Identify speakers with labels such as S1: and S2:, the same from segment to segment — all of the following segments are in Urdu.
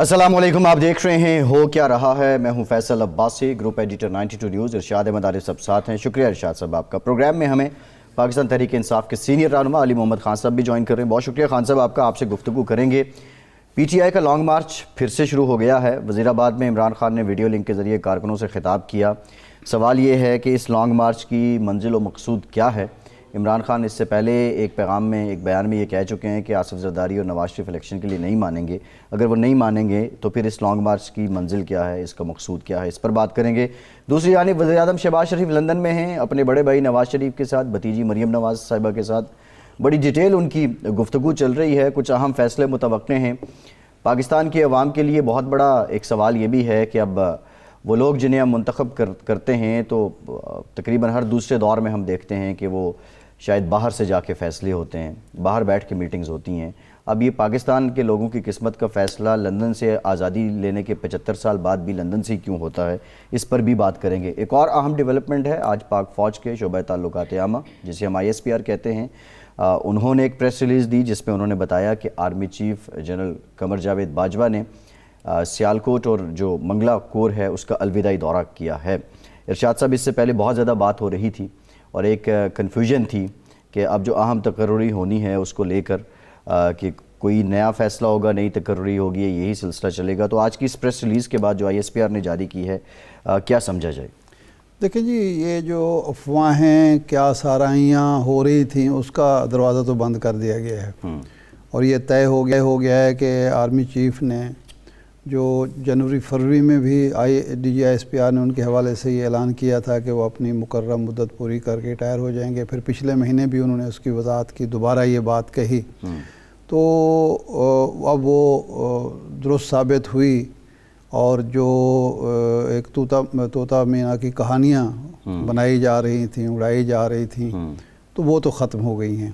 S1: السلام علیکم، آپ دیکھ رہے ہیں ہو کیا رہا ہے۔ میں ہوں Faisal Abbasi, group editor 92 news. Irshad Ahmad Arif sahab ساتھ ہیں۔ شکریہ ارشاد صاحب آپ کا۔ پروگرام میں ہمیں پاکستان تحریک انصاف کے سینئر رہنما علی محمد خان صاحب بھی جوائن کر رہے ہیں۔ بہت شکریہ خان صاحب آپ کا۔ آپ سے گفتگو کریں گے۔ پی ٹی آئی کا لانگ مارچ پھر سے شروع ہو گیا ہے۔ وزیر آباد میں عمران خان نے ویڈیو لنک کے ذریعے کارکنوں سے خطاب کیا۔ سوال یہ ہے کہ اس لانگ مارچ کی منزل و مقصود کیا ہے؟ عمران خان اس سے پہلے ایک بیان میں یہ کہہ چکے ہیں کہ آصف زرداری اور نواز شریف الیکشن کے لیے نہیں مانیں گے۔ اگر وہ نہیں مانیں گے تو پھر اس لانگ مارچ کی منزل کیا ہے، اس کا مقصود کیا ہے، اس پر بات کریں گے۔ دوسری جانب وزیر اعظم شہباز شریف لندن میں ہیں اپنے بڑے بھائی نواز شریف کے ساتھ، بھتیجی مریم نواز صاحبہ کے ساتھ بڑی ڈیٹیل ان کی گفتگو چل رہی ہے۔ کچھ اہم فیصلے متوقع ہیں۔ پاکستان کی عوام کے لیے بہت بڑا ایک سوال یہ بھی ہے کہ اب وہ لوگ جنہیں ہم منتخب کرتے ہیں تو تقریباً ہر دوسرے دور میں ہم دیکھتے ہیں کہ وہ شاید باہر سے جا کے فیصلے ہوتے ہیں، باہر بیٹھ کے میٹنگز ہوتی ہیں۔ اب یہ پاکستان کے لوگوں کی قسمت کا فیصلہ لندن سے آزادی لینے کے 75 سال بعد بھی لندن سے کیوں ہوتا ہے، اس پر بھی بات کریں گے۔ ایک اور اہم ڈیولپمنٹ ہے، آج پاک فوج کے شعبہ تعلقات عامہ جسے ہم ISPR کہتے ہیں، انہوں نے ایک پریس ریلیز دی جس میں انہوں نے بتایا کہ army chief general Qamar Javed Bajwa نے سیالکوٹ اور جو منگلا کور ہے اس کا الوداعی دورہ کیا ہے۔ ارشاد صاحب، اس سے پہلے بہت زیادہ بات ہو رہی تھی اور ایک کنفیوژن تھی کہ اب جو اہم تقرری ہونی ہے اس کو لے کر کہ کوئی نیا فیصلہ ہوگا، نئی تقرری ہوگی، یہی سلسلہ چلے گا۔ تو آج کی اس پریس ریلیز کے بعد جو ISPR نے جاری کی ہے، کیا سمجھا جائے؟
S2: دیکھیں جی، یہ جو افواہیں کیا سارائیاں ہو رہی تھیں اس کا دروازہ تو بند کر دیا گیا ہے، اور یہ طے ہو گیا ہے کہ آرمی چیف نے جو جنوری فروری میں بھی DG ISPR نے ان کے حوالے سے یہ اعلان کیا تھا کہ وہ اپنی مقررہ مدت پوری کر کے ریٹائر ہو جائیں گے، پھر پچھلے مہینے بھی انہوں نے اس کی وضاحت کی، دوبارہ یہ بات کہی، تو اب وہ درست ثابت ہوئی، اور جو ایک طوطا مینا کی کہانیاں بنائی جا رہی تھیں، اڑائی جا رہی تھیں، تو وہ تو ختم ہو گئی ہیں۔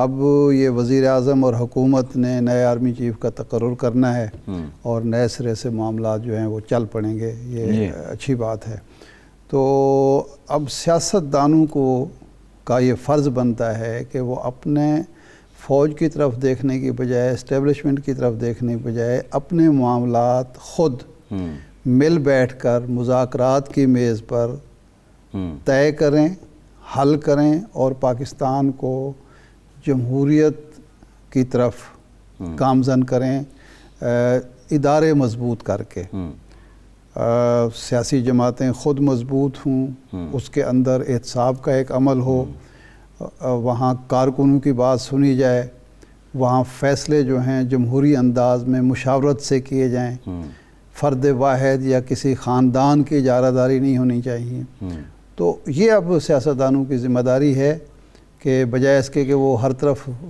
S2: اب یہ وزیر اعظم اور حکومت نے نئے آرمی چیف کا تقرر کرنا ہے اور نئے سرے سے معاملات جو ہیں وہ چل پڑیں گے، یہ اچھی بات ہے۔ تو اب سیاستدانوں کا یہ فرض بنتا ہے کہ وہ اپنے فوج کی طرف دیکھنے کی بجائے، اسٹیبلشمنٹ کی طرف دیکھنے کی بجائے اپنے معاملات خود مل بیٹھ کر مذاکرات کی میز پر طے کریں، حل کریں، اور پاکستان کو جمہوریت کی طرف گامزن کریں، ادارے مضبوط کر کے، سیاسی جماعتیں خود مضبوط ہوں، اس کے اندر احتساب کا ایک عمل ہو، وہاں کارکنوں کی بات سنی جائے، وہاں فیصلے جو ہیں جمہوری انداز میں مشاورت سے کیے جائیں، فرد واحد یا کسی خاندان کی اجارہ داری نہیں ہونی چاہیے۔ تو یہ اب سیاستدانوں کی ذمہ داری ہے کہ بجائے اس کے کہ وہ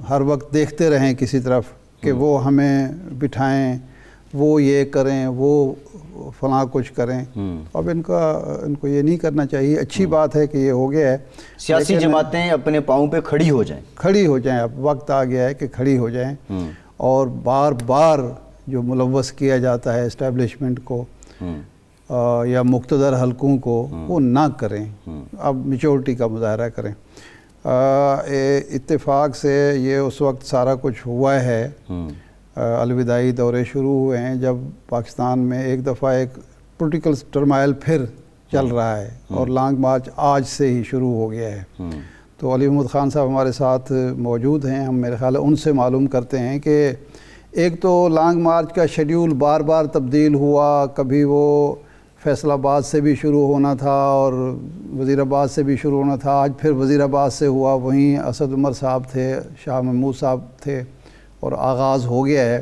S2: ہر وقت دیکھتے رہیں کسی طرف کہ وہ ہمیں بٹھائیں، وہ یہ کریں، وہ فلاں کچھ کریں، اب ان کو یہ نہیں کرنا چاہیے۔ اچھی بات ہے کہ یہ ہو گیا ہے،
S1: سیاسی جماعتیں اپنے پاؤں پہ کھڑی ہو جائیں، اب وقت آ گیا ہے کہ کھڑی ہو جائیں، اور بار بار جو ملوث کیا جاتا ہے اسٹیبلشمنٹ کو یا مقتدر حلقوں کو، وہ نہ کریں، اب میچورٹی کا مظاہرہ کریں۔ اتفاق سے یہ اس وقت سارا کچھ ہوا ہے، الوداعی دورے شروع ہوئے ہیں جب پاکستان میں ایک دفعہ ایک پولیٹیکل ٹرمائل پھر چل رہا ہے، اور لانگ مارچ آج سے ہی شروع ہو گیا ہے۔ تو علی محمد خان صاحب ہمارے ساتھ موجود ہیں، ہم میرے خیال ہے ان سے معلوم کرتے ہیں کہ ایک تو لانگ مارچ کا شیڈیول بار بار تبدیل ہوا، کبھی وہ فیصل آباد سے بھی شروع ہونا تھا اور وزیر آباد سے بھی شروع ہونا تھا، آج پھر وزیر آباد سے ہوا، وہیں اسد عمر صاحب تھے، شاہ محمود صاحب تھے، اور آغاز ہو گیا ہے۔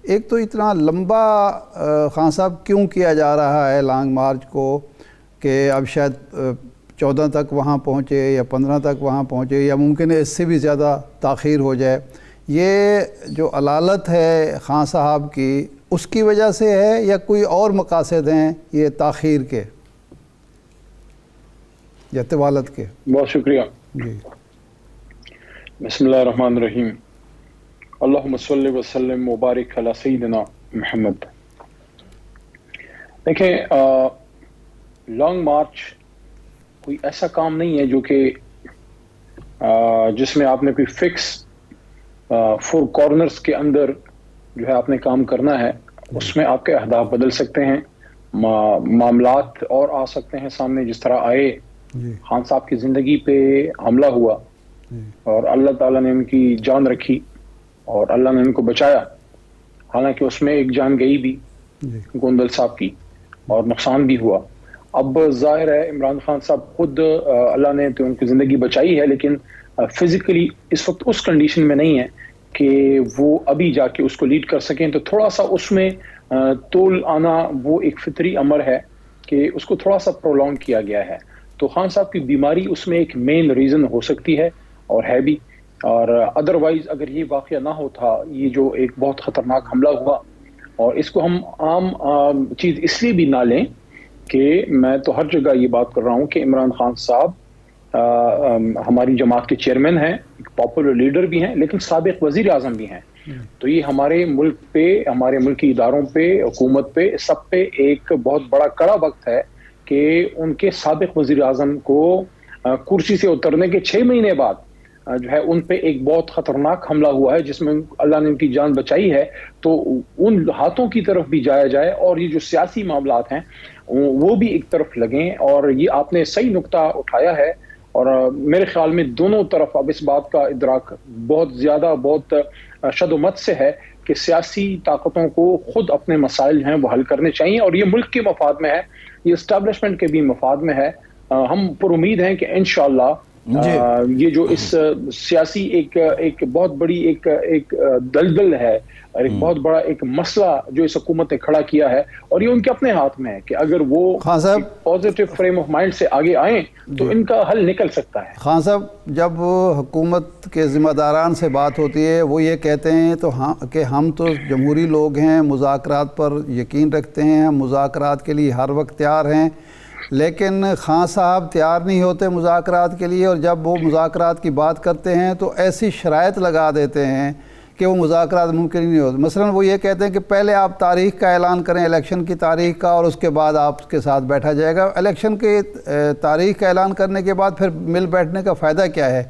S1: ایک تو اتنا لمبا خان صاحب کیوں کیا جا رہا ہے لانگ مارچ کو کہ اب شاید 14 تک وہاں پہنچے یا 15 تک وہاں پہنچے، یا ممکن ہے اس سے بھی زیادہ تاخیر ہو جائے؟ یہ جو علالت ہے خان صاحب کی، اس کی وجہ سے ہے یا کوئی اور مقاصد ہیں یہ تاخیر کے یا طوالت کے؟
S3: بہت شکریہ
S2: جی،
S3: بسم اللہ الرحمن الرحیم، اللہم صلی وسلم مبارک علی سیدنا محمد۔ دیکھیں، لانگ مارچ کوئی ایسا کام نہیں ہے جو کہ جس میں آپ نے کوئی فکس 4 کارنرز کے اندر جو ہے آپ نے کام کرنا ہے۔ اس میں آپ کے اہداف بدل سکتے ہیں، معاملات اور آ سکتے ہیں سامنے جس طرح آئے۔ خان صاحب کی زندگی پہ حملہ ہوا اور اللہ تعالیٰ نے ان کی جان رکھی اور اللہ نے ان کو بچایا، حالانکہ اس میں ایک جان گئی بھی گوندل صاحب کی اور نقصان بھی ہوا۔ اب ظاہر ہے عمران خان صاحب خود اللہ نے تو ان کی زندگی بچائی ہے، لیکن فزیکلی اس وقت اس کنڈیشن میں نہیں ہے کہ وہ ابھی جا کے اس کو لیڈ کر سکیں، تو تھوڑا سا اس میں طول آنا وہ ایک فطری امر ہے کہ اس کو تھوڑا سا پرولونگ کیا گیا ہے۔ تو خان صاحب کی بیماری اس میں ایک مین ریزن ہو سکتی ہے اور ہے بھی، اور ادروائز اگر یہ واقعہ نہ ہوتا، یہ جو ایک بہت خطرناک حملہ ہوا، اور اس کو ہم عام چیز اس لیے بھی نہ لیں کہ میں تو ہر جگہ یہ بات کر رہا ہوں کہ عمران خان صاحب ہماری جماعت کے چیئرمین ہیں، ایک پاپولر لیڈر بھی ہیں، لیکن سابق وزیر اعظم بھی ہیں۔ تو یہ ہمارے ملک پہ، ہمارے ملکی اداروں پہ، حکومت پہ، سب پہ ایک بہت بڑا کڑا وقت ہے کہ ان کے سابق وزیر اعظم کو کرسی سے اترنے کے 6 مہینے بعد جو ہے ان پہ ایک بہت خطرناک حملہ ہوا ہے جس میں اللہ نے ان کی جان بچائی ہے، تو ان ہاتھوں کی طرف بھی جایا جائے اور یہ جو سیاسی معاملات ہیں وہ بھی ایک طرف لگیں۔ اور یہ آپ نے صحیح نقطہ اٹھایا ہے، اور میرے خیال میں دونوں طرف اب اس بات کا ادراک بہت زیادہ، بہت شد و مت سے ہے کہ سیاسی طاقتوں کو خود اپنے مسائل ہیں وہ حل کرنے چاہیے، اور یہ ملک کے مفاد میں ہے، یہ اسٹیبلشمنٹ کے بھی مفاد میں ہے۔ ہم پر امید ہیں کہ انشاءاللہ یہ جو اس سیاسی ایک بہت بڑی ایک دلدل ہے اور ایک بہت بڑا ایک مسئلہ جو اس حکومت نے کھڑا کیا ہے، اور یہ ان کے اپنے ہاتھ میں ہے کہ اگر وہ پازیٹیو فریم آف مائنڈ سے آگے آئیں تو ان کا حل نکل سکتا ہے۔
S2: خان صاحب، جب حکومت کے ذمہ داران سے بات ہوتی ہے وہ یہ کہتے ہیں تو کہ ہم تو جمہوری لوگ ہیں، مذاکرات پر یقین رکھتے ہیں، ہم مذاکرات کے لیے ہر وقت تیار ہیں، لیکن خان صاحب تیار نہیں ہوتے مذاکرات کے لیے، اور جب وہ مذاکرات کی بات کرتے ہیں تو ایسی شرائط لگا دیتے ہیں کہ وہ مذاکرات ممکن ہی نہیں ہوتے۔ مثلا وہ یہ کہتے ہیں کہ پہلے آپ تاریخ کا اعلان کریں، الیکشن کی تاریخ کا، اور اس کے بعد آپ کے ساتھ بیٹھا جائے گا۔ الیکشن کی تاریخ کا اعلان کرنے کے بعد پھر مل بیٹھنے کا فائدہ کیا ہے؟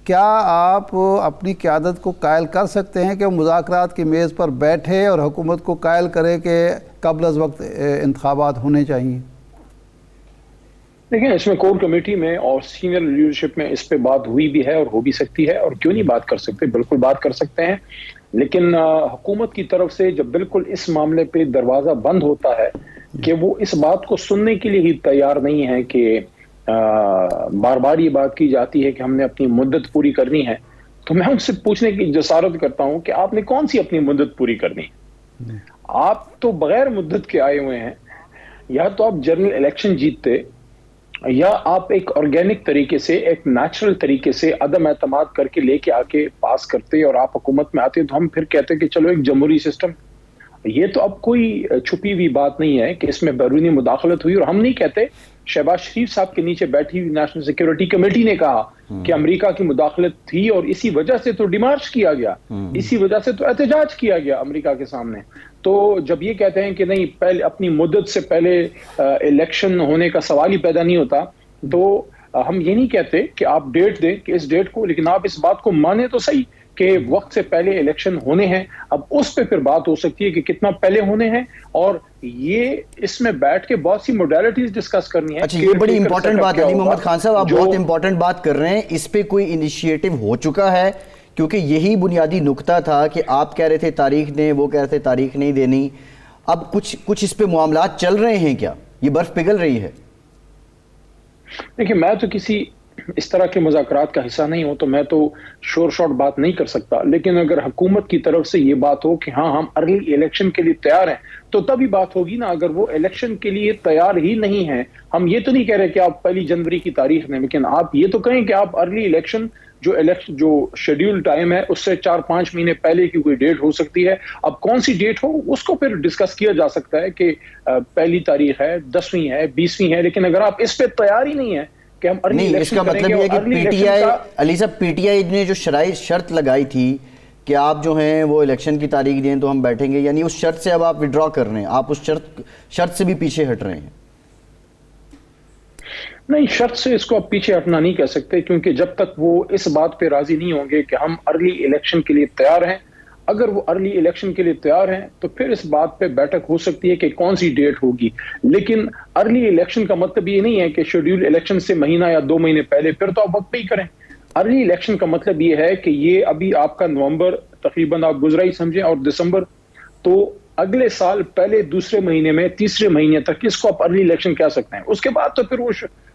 S2: کیا آپ اپنی قیادت کو قائل کر سکتے ہیں کہ وہ مذاکرات کی میز پر بیٹھے اور حکومت کو قائل کرے کہ قبل از وقت انتخابات ہونے چاہیے؟
S3: دیکھیں، اس میں کور کمیٹی میں اور سینئر لیڈرشپ میں اس پہ بات ہوئی بھی ہے اور ہو بھی سکتی ہے، اور کیوں نہیں بات کر سکتے، بالکل بات کر سکتے ہیں، لیکن حکومت کی طرف سے جب بالکل اس معاملے پہ دروازہ بند ہوتا ہے کہ وہ اس بات کو سننے کے لیے ہی تیار نہیں ہے کہ بار بار یہ بات کی جاتی ہے کہ ہم نے اپنی مدت پوری کرنی ہے، تو میں ان سے پوچھنے کی جسارت کرتا ہوں کہ آپ نے کون سی اپنی مدت پوری کرنی ہے؟ آپ تو بغیر مدت کے آئے ہوئے ہیں، یا تو آپ جنرل الیکشن جیتتے، یا آپ ایک آرگینک طریقے سے، ایک نیچرل طریقے سے عدم اعتماد کر کے لے کے آ کے پاس کرتے اور آپ حکومت میں آتے، تو ہم پھر کہتے کہ چلو ایک جمہوری سسٹم۔ یہ تو اب کوئی چھپی ہوئی بات نہیں ہے کہ اس میں بیرونی مداخلت ہوئی، اور ہم نہیں کہتے، شہباز شریف صاحب کے نیچے بیٹھی ہوئی نیشنل سیکیورٹی کمیٹی نے کہا کہ امریکہ کی مداخلت تھی اور اسی وجہ سے تو ڈیمارچ کیا گیا، اسی وجہ سے تو احتجاج کیا گیا امریکہ کے سامنے۔ تو جب یہ کہتے ہیں کہ نہیں، پہلے اپنی مدت سے پہلے الیکشن ہونے کا سوال ہی پیدا نہیں ہوتا، تو ہم یہ نہیں کہتے کہ آپ ڈیٹ دیں کہ اس ڈیٹ کو، لیکن آپ اس بات کو مانیں تو صحیح کہ وقت سے پہلے الیکشن ہونے ہیں۔ اب اس پہ پھر بات ہو سکتی ہے کہ کتنا پہلے ہونے ہیں، اور یہ اس میں بیٹھ کے بہت سی موڈیلٹیز ڈسکس کرنی ہے۔
S1: اچھا، یہ بڑی امپورٹنٹ بات ہے علی محمد خان صاحب، آپ بہت امپورٹنٹ بات کر رہے ہیں، اس پہ کوئی انیشیٹو ہو چکا ہے؟ کیونکہ یہی بنیادی نقطہ تھا کہ آپ کہہ رہے تھے تاریخ دیں، وہ کہہ رہے تھے تاریخ نہیں دینی، اب کچھ اس پہ معاملات چل رہے ہیں کیا؟ یہ برف پگھل رہی ہے؟
S3: دیکھیں، میں تو کسی اس طرح کے مذاکرات کا حصہ نہیں ہوں، تو میں تو شور شارٹ بات نہیں کر سکتا، لیکن اگر حکومت کی طرف سے یہ بات ہو کہ ہاں ہم ارلی الیکشن کے لیے تیار ہیں، تو تبھی بات ہوگی نا۔ اگر وہ الیکشن کے لیے تیار ہی نہیں ہیں، ہم یہ تو نہیں کہہ رہے کہ آپ 1 جنوری کی تاریخ دیں، لیکن آپ یہ تو کہیں کہ آپ ارلی الیکشن جو شیڈیول ٹائم ہے اس سے 4-5 مہینے پہلے کی کوئی ڈیٹ ہو سکتی ہے۔ اب کون سی ڈیٹ ہو اس کو پھر ڈسکس کیا جا سکتا ہے کہ 1 تاریخ ہے، 10ویں ہے، 20ویں ہے، لیکن اگر آپ اس پہ تیار ہی نہیں ہیں کہ ہم ارلی
S1: نہیں، اس کا مطلب یہ ہے کہ پی ٹی آئی، علی صاحب، پی ٹی آئی نے جو شرط لگائی تھی کہ آپ جو ہیں وہ الیکشن کی تاریخ دیں تو ہم بیٹھیں گے، یعنی اس شرط سے اب آپ وڈرا کر رہے ہیں، آپ اس شرط سے بھی پیچھے ہٹ رہے ہیں؟
S3: نہیں، شرط سے اس کو آپ پیچھے ہٹنا نہیں کہہ سکتے، کیونکہ جب تک وہ اس بات پہ راضی نہیں ہوں گے کہ ہم ارلی الیکشن کے لیے تیار ہیں، اگر وہ ارلی الیکشن کے لیے تیار ہیں تو پھر اس بات پہ بیٹھک ہو سکتی ہے کہ کون سی ڈیٹ ہوگی. لیکن ارلی الیکشن کا مطلب یہ نہیں ہے کہ شیڈیول الیکشن سے مہینہ یا 2 مہینے پہلے, پھر تو آپ وقت پہ ہی کریں. ارلی الیکشن کا مطلب یہ ہے کہ یہ ابھی آپ کا نومبر تقریباً آپ گزرا ہی سمجھیں اور دسمبر, تو اگلے سال پہلے دوسرے مہینے میں تیسرے مہینے تک اس کو آپ ارلی الیکشن کہہ سکتے ہیں. اس کے بعد تو پھر وہ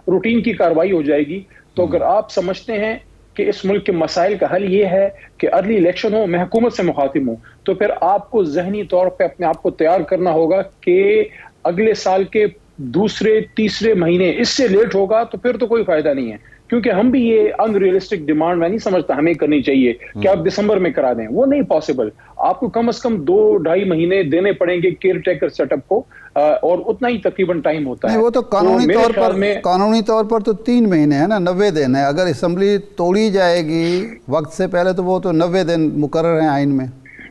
S3: روٹین کی کارروائی ہو جائے گی. تو اگر آپ سمجھتے ہیں کہ اس ملک کے مسائل کا حل یہ ہے کہ ارلی الیکشن ہو, میں حکومت سے مخاطب ہوں, تو پھر آپ کو ذہنی طور پہ اپنے آپ کو تیار کرنا ہوگا کہ اگلے سال کے دوسرے تیسرے مہینے اس سے لیٹ ہوگا تو پھر تو کوئی فائدہ نہیں ہے. کیونکہ ہم بھی یہ ان ریئلسٹک ڈیمانڈ میں نہیں سمجھتا ہمیں کرنی چاہیے کہ آپ دسمبر میں کرا دیں, وہ نہیں پاسبل. آپ کو کم از کم 2-2.5 مہینے دینے پڑیں گے کیئر ٹیکر سیٹ اپ کو, اور اتنا ہی تقریباً ٹائم ہوتا ہے.
S2: وہ تو قانونی طور پر تو 3 مہینے ہے نا, 90 دن ہے. اگر اسمبلی توڑی جائے گی وقت سے پہلے تو وہ تو 90 دن مقرر ہیں آئین میں.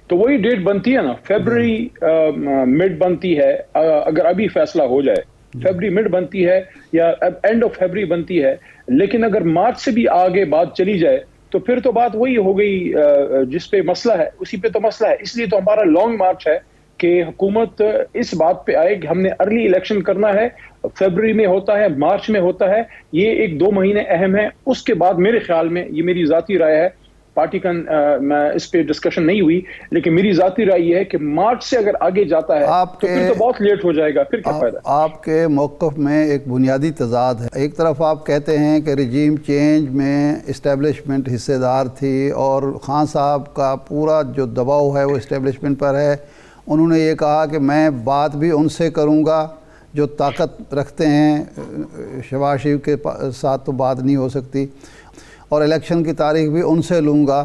S3: تو وہی ڈیٹ بنتی ہے نا, فیبرری مڈ بنتی ہے اگر ابھی فیصلہ ہو جائے, فیبرری مڈ بنتی ہے یا اینڈ آف فیبرری بنتی ہے. لیکن اگر مارچ سے بھی آگے بات چلی جائے تو پھر تو بات وہی ہو گئی, جس پہ مسئلہ ہے اسی پہ تو مسئلہ ہے. اس لیے تو ہمارا لانگ مارچ ہے کہ حکومت اس بات پہ آئے کہ ہم نے ارلی الیکشن کرنا ہے. فیبرری میں ہوتا ہے, مارچ میں ہوتا ہے, یہ 1-2 مہینے اہم ہے. اس کے بعد میرے خیال میں, یہ میری ذاتی رائے ہے, پارٹی کا اس پہ ڈسکشن نہیں ہوئی, لیکن میری ذاتی رائے یہ ہے کہ مارچ سے اگر آگے جاتا ہے تو پھر تو بہت لیٹ ہو جائے گا, پھر کیا فائدہ.
S2: آپ کے موقف میں ایک بنیادی تضاد ہے. ایک طرف آپ کہتے ہیں کہ رجیم چینج میں اسٹیبلشمنٹ حصے دار تھی اور خان صاحب کا پورا جو دباؤ ہے وہ اسٹیبلشمنٹ پر ہے. انہوں نے یہ کہا کہ میں بات بھی ان سے کروں گا جو طاقت رکھتے ہیں, شہباز شریف کے ساتھ تو بات نہیں ہو سکتی, اور الیکشن کی تاریخ بھی ان سے لوں گا.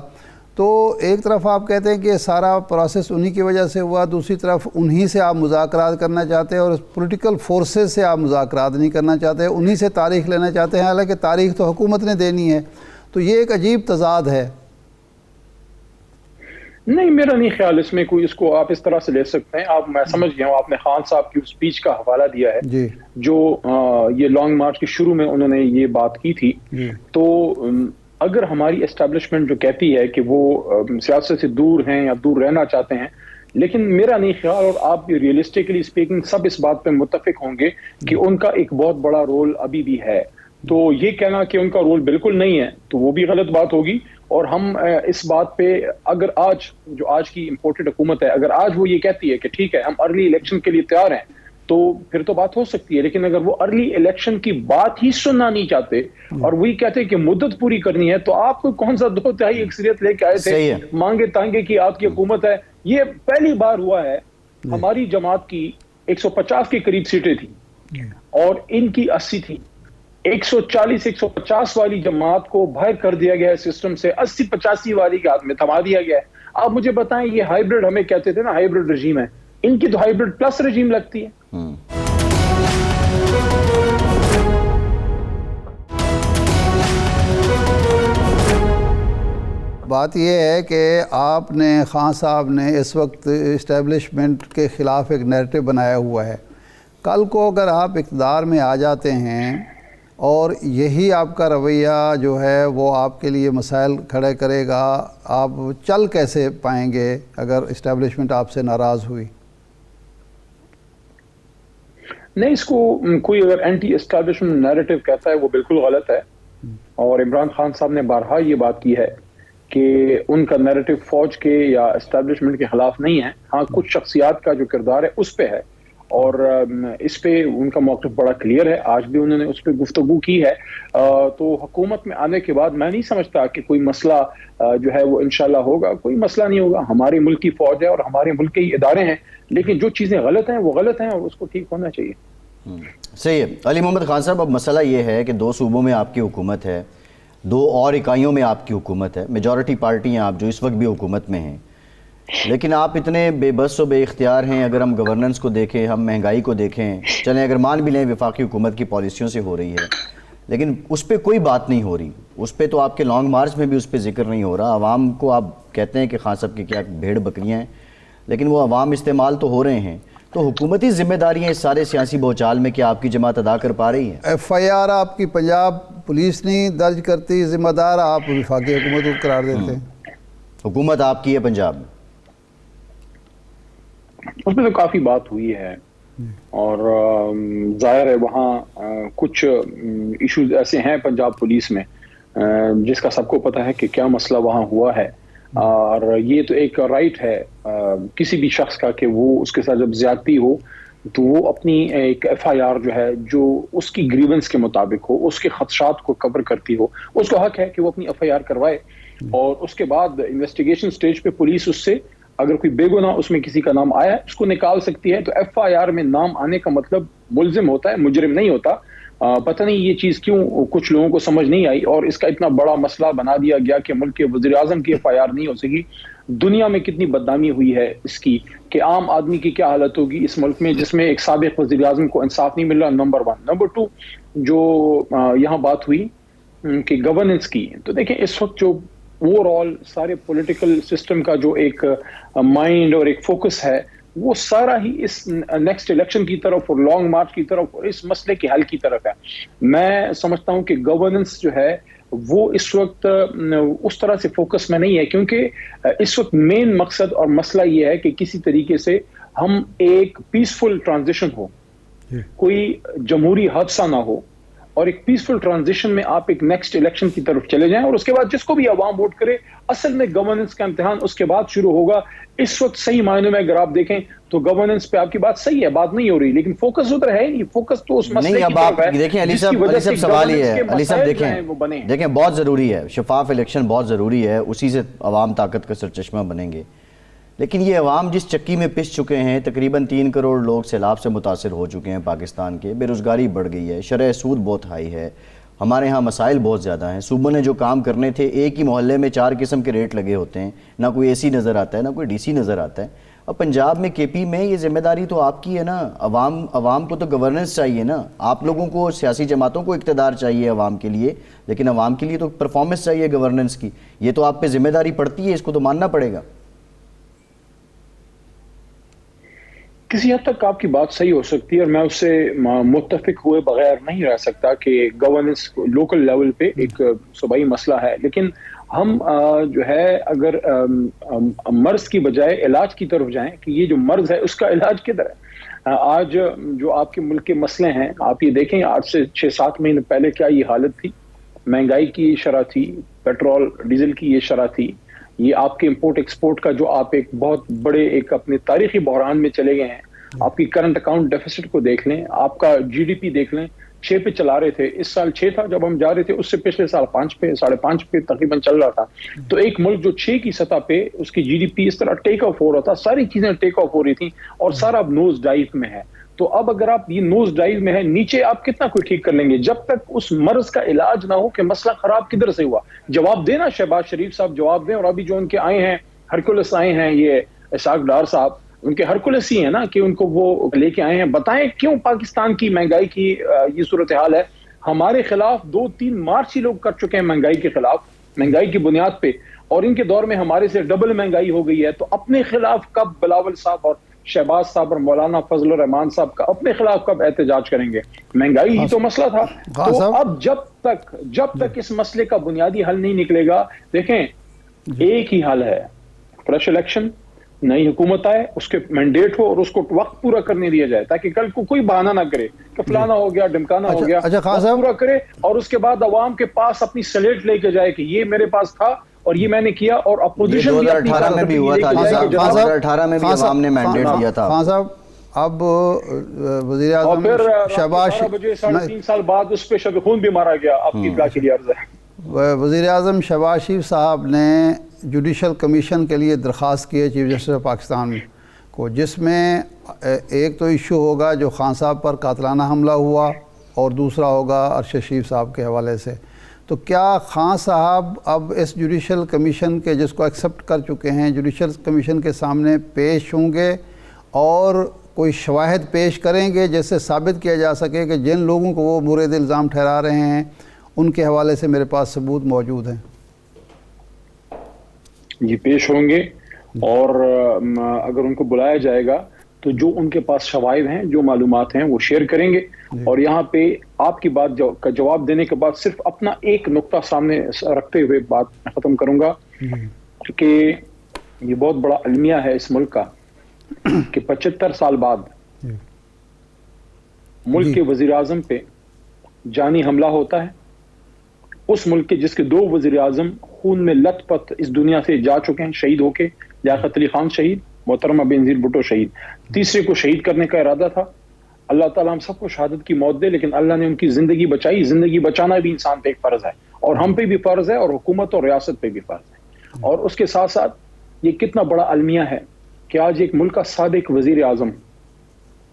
S2: تو ایک طرف آپ کہتے ہیں کہ یہ سارا پروسیس انہی کی وجہ سے ہوا, دوسری طرف انہی سے آپ مذاکرات کرنا چاہتے ہیں اور پولیٹیکل فورسز سے آپ مذاکرات نہیں کرنا چاہتے, انہی سے تاریخ لینا چاہتے ہیں, حالانکہ تاریخ تو حکومت نے دینی ہے. تو یہ ایک عجیب تضاد ہے.
S3: نہیں, میرا نہیں خیال اس میں کوئی, اس کو آپ اس طرح سے لے سکتے ہیں. آپ, میں سمجھ گیا ہوں, آپ نے خان صاحب کی اسپیچ کا حوالہ دیا ہے
S2: جی,
S3: جو یہ لانگ مارچ کے شروع میں انہوں نے یہ بات کی تھی. تو اگر ہماری اسٹیبلشمنٹ جو کہتی ہے کہ وہ سیاست سے دور ہیں یا دور رہنا چاہتے ہیں, لیکن میرا نہیں خیال, اور آپ بھی ریئلسٹکلی اسپیکنگ سب اس بات پہ متفق ہوں گے کہ ان کا ایک بہت بڑا رول ابھی بھی ہے. تو یہ کہنا کہ ان کا رول بالکل نہیں ہے تو وہ بھی غلط بات ہوگی. اور ہم اس بات پہ, اگر آج کی امپورٹڈ حکومت ہے, اگر آج وہ یہ کہتی ہے کہ ٹھیک ہے ہم ارلی الیکشن کے لیے تیار ہیں, تو پھر تو بات ہو سکتی ہے. لیکن اگر وہ ارلی الیکشن کی بات ہی سننا نہیں چاہتے اور وہی کہتے کہ مدت پوری کرنی ہے, تو آپ کو کون سا 2/3 اکثریت لے کے آئے تھے, مانگے تانگے کی آپ کی حکومت ہے. یہ پہلی بار ہوا ہے. ہماری جماعت کی 150 کے قریب سیٹیں تھیں اور ان کی 80 تھیں. 140-150 والی جماعت کو باہر کر دیا گیا ہے سسٹم سے, 80-85 والی کے ہاتھ میں تھما دیا گیا ہے. آپ مجھے بتائیں, یہ ہائیبرڈ ہمیں کہتے تھے نا, ہائیبرڈ رجیم ہے, ان کی تو ہائیبرڈ پلس رجیم لگتی ہے.
S2: بات یہ ہے کہ آپ نے, خان صاحب نے اس وقت اسٹیبلشمنٹ کے خلاف ایک نیریٹو بنایا ہوا ہے. کل کو اگر آپ اقتدار میں آ جاتے ہیں اور یہی آپ کا رویہ جو ہے وہ آپ کے لیے مسائل کھڑے کرے گا, آپ چل کیسے پائیں گے اگر اسٹیبلشمنٹ آپ سے ناراض ہوئی؟
S3: نہیں, اس کو کوئی اگر اینٹی اسٹیبلشمنٹ نیریٹو کہتا ہے وہ بالکل غلط ہے. اور عمران خان صاحب نے بارہا یہ بات کی ہے کہ ان کا نیریٹو فوج کے یا اسٹیبلشمنٹ کے خلاف نہیں ہے. ہاں, کچھ شخصیات کا جو کردار ہے اس پہ ہے, اور اس پہ ان کا موقف بڑا کلیئر ہے. آج بھی انہوں نے اس پہ گفتگو کی ہے. تو حکومت میں آنے کے بعد میں نہیں سمجھتا کہ کوئی مسئلہ جو ہے وہ انشاءاللہ ہوگا. کوئی مسئلہ نہیں ہوگا. ہماری ملک کی فوج ہے اور ہمارے ملک کے ہی ادارے ہیں, لیکن جو چیزیں غلط ہیں وہ غلط ہیں اور اس کو ٹھیک ہونا چاہیے.
S1: صحیح ہے. علی محمد خان صاحب, اب مسئلہ یہ ہے کہ 2 صوبوں میں آپ کی حکومت ہے, 2 اور اکائیوں میں آپ کی حکومت ہے, میجورٹی پارٹی ہیں آپ جو اس وقت بھی حکومت میں ہیں, لیکن آپ اتنے بے بس و بے اختیار ہیں. اگر ہم گورننس کو دیکھیں, ہم مہنگائی کو دیکھیں, چلیں اگر مان بھی لیں وفاقی حکومت کی پالیسیوں سے ہو رہی ہے, لیکن اس پہ کوئی بات نہیں ہو رہی. اس پہ تو آپ کے لانگ مارچ میں بھی اس پہ ذکر نہیں ہو رہا. عوام کو آپ کہتے ہیں کہ خان صاحب کی کیا بھیڑ بکریاں ہیں, لیکن وہ عوام استعمال تو ہو رہے ہیں. تو حکومتی ذمہ داریاں اس سارے سیاسی بھوچال میں کیا آپ کی جماعت ادا کر پا رہی ہے؟
S2: ایف آئی آر آپ کی پنجاب پولیس نہیں درج کرتی, ذمہ دار آپ وفاقی حکومت کو قرار دیتے ہیں.
S1: حکومت آپ کی ہے پنجاب میں,
S3: اس میں تو کافی بات ہوئی ہے اور ظاہر ہے وہاں کچھ ایشوز ایسے ہیں پنجاب پولیس میں جس کا سب کو پتہ ہے کہ کیا مسئلہ وہاں ہوا ہے، اور یہ تو ایک رائٹ ہے کسی بھی شخص کا کہ وہ اس کے ساتھ جب زیادتی ہو تو وہ اپنی ایک ایف آئی آر جو ہے جو اس کی گریونس کے مطابق ہو، اس کے خدشات کو کور کرتی ہو، اس کو حق ہے کہ وہ اپنی ایف آئی آر کروائے، اور اس کے بعد انویسٹیگیشن سٹیج پہ پولیس اس سے اگر کوئی بے گناہ اس میں کسی کا نام آیا ہے اس کو نکال سکتی ہے۔ تو ایف آئی آر میں نام آنے کا مطلب ملزم ہوتا ہے، مجرم نہیں ہوتا۔ پتہ نہیں یہ چیز کیوں کچھ لوگوں کو سمجھ نہیں آئی اور اس کا اتنا بڑا مسئلہ بنا دیا گیا کہ ملک کے وزیر اعظم کی ایف آئی آر نہیں ہو سکی۔ دنیا میں کتنی بدنامی ہوئی ہے اس کی کہ عام آدمی کی کیا حالت ہوگی اس ملک میں جس میں ایک سابق وزیر اعظم کو انصاف نہیں مل رہا، نمبر 1۔ نمبر 2 جو یہاں بات ہوئی کہ گورننس کی، تو دیکھیں اس وقت جو اوور آل سارے پولیٹیکل سسٹم کا جو ایک مائنڈ اور ایک فوکس ہے وہ سارا ہی اس نیکسٹ الیکشن کی طرف اور لانگ مارچ کی طرف اور اس مسئلے کے حل کی طرف ہے۔ میں سمجھتا ہوں کہ گورننس جو ہے وہ اس وقت اس طرح سے فوکس میں نہیں ہے، کیونکہ اس وقت مین مقصد اور مسئلہ یہ ہے کہ کسی طریقے سے ہم ایک پیسفل ٹرانزیشن ہو، کوئی جمہوری حادثہ نہ ہو، اور ایک پیسفل ٹرانزیشن میں آپ ایک نیکسٹ الیکشن کی طرف چلے جائیں، اور اس کے بعد جس کو بھی عوام ووٹ کرے اصل میں گورننس کا امتحان اس کے بعد شروع ہوگا۔ اس وقت صحیح معنوں میں اگر آپ دیکھیں تو گورننس پہ آپ کی بات صحیح ہے، بات نہیں ہو رہی، لیکن فوکس ادھر ہے نہیں، فوکس تو اس مسئلے
S1: نہیں۔
S3: کی
S1: اب آپ
S3: طرف ہے
S1: دیکھیں علی
S3: جس کی
S1: صاحب،
S3: وجہ
S1: علی
S3: سے
S1: صاحب سوال یہ ہے،
S3: governance کے
S1: علی صاحب
S3: مسائل جو ہیں وہ بنے ہیں۔
S1: دیکھیں بہت ضروری ہے، شفاف الیکشن بہت ضروری ہے، اسی سے عوام طاقت کا سرچشمہ بنیں گے، لیکن یہ عوام جس چکی میں پس چکے ہیں، تقریباً 3 کروڑ لوگ سیلاب سے متاثر ہو چکے ہیں پاکستان کے، بے روزگاری بڑھ گئی ہے، شرح سود بہت ہائی ہے، ہمارے ہاں مسائل بہت زیادہ ہیں، صوبوں نے جو کام کرنے تھے، ایک ہی محلے میں 4 قسم کے ریٹ لگے ہوتے ہیں، نہ کوئی اے سی نظر آتا ہے نہ کوئی ڈی سی نظر آتا ہے۔ اور پنجاب میں کے پی میں یہ ذمہ داری تو آپ کی ہے نا، عوام کو تو گورننس چاہیے نا، آپ لوگوں کو سیاسی جماعتوں کو اقتدار چاہیے عوام کے لیے، لیکن عوام کے لیے تو پرفارمنس چاہیے گورننس کی، یہ تو آپ پہ ذمہ داری پڑتی ہے، اس کو تو ماننا پڑے گا۔
S3: کسی حد تک آپ کی بات صحیح ہو سکتی ہے اور میں اس سے متفق ہوئے بغیر نہیں رہ سکتا کہ گورننس لوکل لیول پہ ایک صوبائی مسئلہ ہے، لیکن ہم جو ہے اگر مرض کی بجائے علاج کی طرف جائیں کہ یہ جو مرض ہے اس کا علاج کدھر ہے۔ آج جو آپ کے ملک کے مسئلے ہیں آپ یہ دیکھیں، آج سے 6-7 مہینے پہلے کیا یہ حالت تھی، مہنگائی کی یہ شرح تھی، پیٹرول ڈیزل کی یہ شرح تھی، یہ آپ کے امپورٹ ایکسپورٹ کا جو آپ ایک بہت بڑے ایک اپنے تاریخی بحران میں چلے گئے ہیں۔ آپ کی کرنٹ اکاؤنٹ ڈیفیسٹ کو دیکھ لیں، آپ کا جی ڈی پی دیکھ لیں، 6 پہ چلا رہے تھے، اس سال 6 تھا جب ہم جا رہے تھے، اس سے پچھلے سال 5 پہ 5.5 پہ تقریباً چل رہا تھا۔ تو ایک ملک جو 6 کی سطح پہ اس کی جی ڈی پی اس طرح ٹیک آف ہو رہا تھا، ساری چیزیں ٹیک آف ہو رہی تھیں اور سارا اب نوز ڈائیو میں ہے۔ تو اب اگر آپ یہ نوز ڈائیو میں ہے، نیچے آپ کتنا کوئی ٹھیک کر لیں گے جب تک اس مرض کا علاج نہ ہو کہ مسئلہ خراب کدھر سے ہوا۔ جواب دینا شہباز شریف صاحب جواب دیں، اور ابھی جو ان کے آئے ہیں ہرکولس آئے ہیں یہ اسحاق ڈار صاحب، ان کے ہرکولس ہی ہیں نا کہ ان کو وہ لے کے آئے ہیں، بتائیں کیوں پاکستان کی مہنگائی کی یہ صورتحال ہے۔ ہمارے خلاف 2-3 مارچ ہی لوگ کر چکے ہیں مہنگائی کے خلاف، مہنگائی کی بنیاد پہ، اور ان کے دور میں ہمارے سے ڈبل مہنگائی ہو گئی ہے۔ تو اپنے خلاف کب بلاول صاحب اور شہباز صاحب اور مولانا فضل الرحمان صاحب کا اپنے خلاف کب احتجاج کریں گے؟ مہنگائی ہی تو مسئلہ تھا۔ تو اب جب تک اس مسئلے کا بنیادی حل نہیں نکلے گا، دیکھیں ایک ہی حل ہے، فریش الیکشن، نئی حکومت آئے، اس کے مینڈیٹ ہو اور اس کو وقت پورا کرنے دیا جائے، تاکہ کل کو کوئی بہانہ نہ کرے کہ فلانا ہو گیا ڈمکانا ہو گیا، وقت پورا کرے اور اس کے بعد عوام کے پاس اپنی سلیٹ لے کے جائے کہ یہ میرے پاس تھا اور یہ میں نے کیا، اور اپوزیشن
S1: 2018 میں بھی ہوا تھا، 2018 میں بھی عوام نے مینڈیٹ دیا تھا۔
S2: خان صاحب اب وزیر اعظم شہباز
S3: 3.5 سال بعد اس پہ شب خون بھی مارا گیا، آپ کی اطلاع کے لیے عرض ہے۔
S2: وزیر اعظم شہباز شریف صاحب نے جوڈیشل کمیشن کے لیے درخواست کی ہے چیف جسٹس آف پاکستان کو، جس میں ایک تو ایشو ہوگا جو خان صاحب پر قاتلانہ حملہ ہوا اور دوسرا ہوگا ارشد شریف صاحب کے حوالے سے۔ تو کیا خان صاحب اب اس جوڈیشل کمیشن کے جس کو ایکسیپٹ کر چکے ہیں، جوڈیشل کمیشن کے سامنے پیش ہوں گے اور کوئی شواہد پیش کریں گے جس سے ثابت کیا جا سکے کہ جن لوگوں کو وہ مورد الزام ٹھہرا رہے ہیں ان کے حوالے سے میرے پاس ثبوت موجود ہیں؟
S3: یہ پیش ہوں گے، اور اگر ان کو بلایا جائے گا تو جو ان کے پاس شواہد ہیں، جو معلومات ہیں وہ شیئر کریں گے۔ اور یہاں پہ آپ کی بات کا جواب دینے کے بعد صرف اپنا ایک نقطہ سامنے رکھتے ہوئے بات ختم کروں گا کہ یہ بہت بڑا المیہ ہے اس ملک کا کہ 75 سال بعد ملک کے وزیر اعظم پہ جانی حملہ ہوتا ہے، اس ملک کے جس کے 2 وزیر اعظم خون میں لت پت اس دنیا سے جا چکے ہیں شہید ہو کے، لیاقت علی خان شہید، محترمہ بینظیر بھٹو شہید، تیسرے کو شہید کرنے کا ارادہ تھا۔ اللہ تعالیٰ ہم سب کو شہادت کی موت دے، لیکن اللہ نے ان کی زندگی بچائی۔ زندگی بچانا بھی انسان پہ ایک فرض ہے، اور ہم پہ بھی فرض ہے، اور حکومت اور ریاست پہ بھی فرض ہے۔ اور اس کے ساتھ ساتھ یہ کتنا بڑا المیہ ہے کہ آج ایک ملک کا سابق وزیر اعظم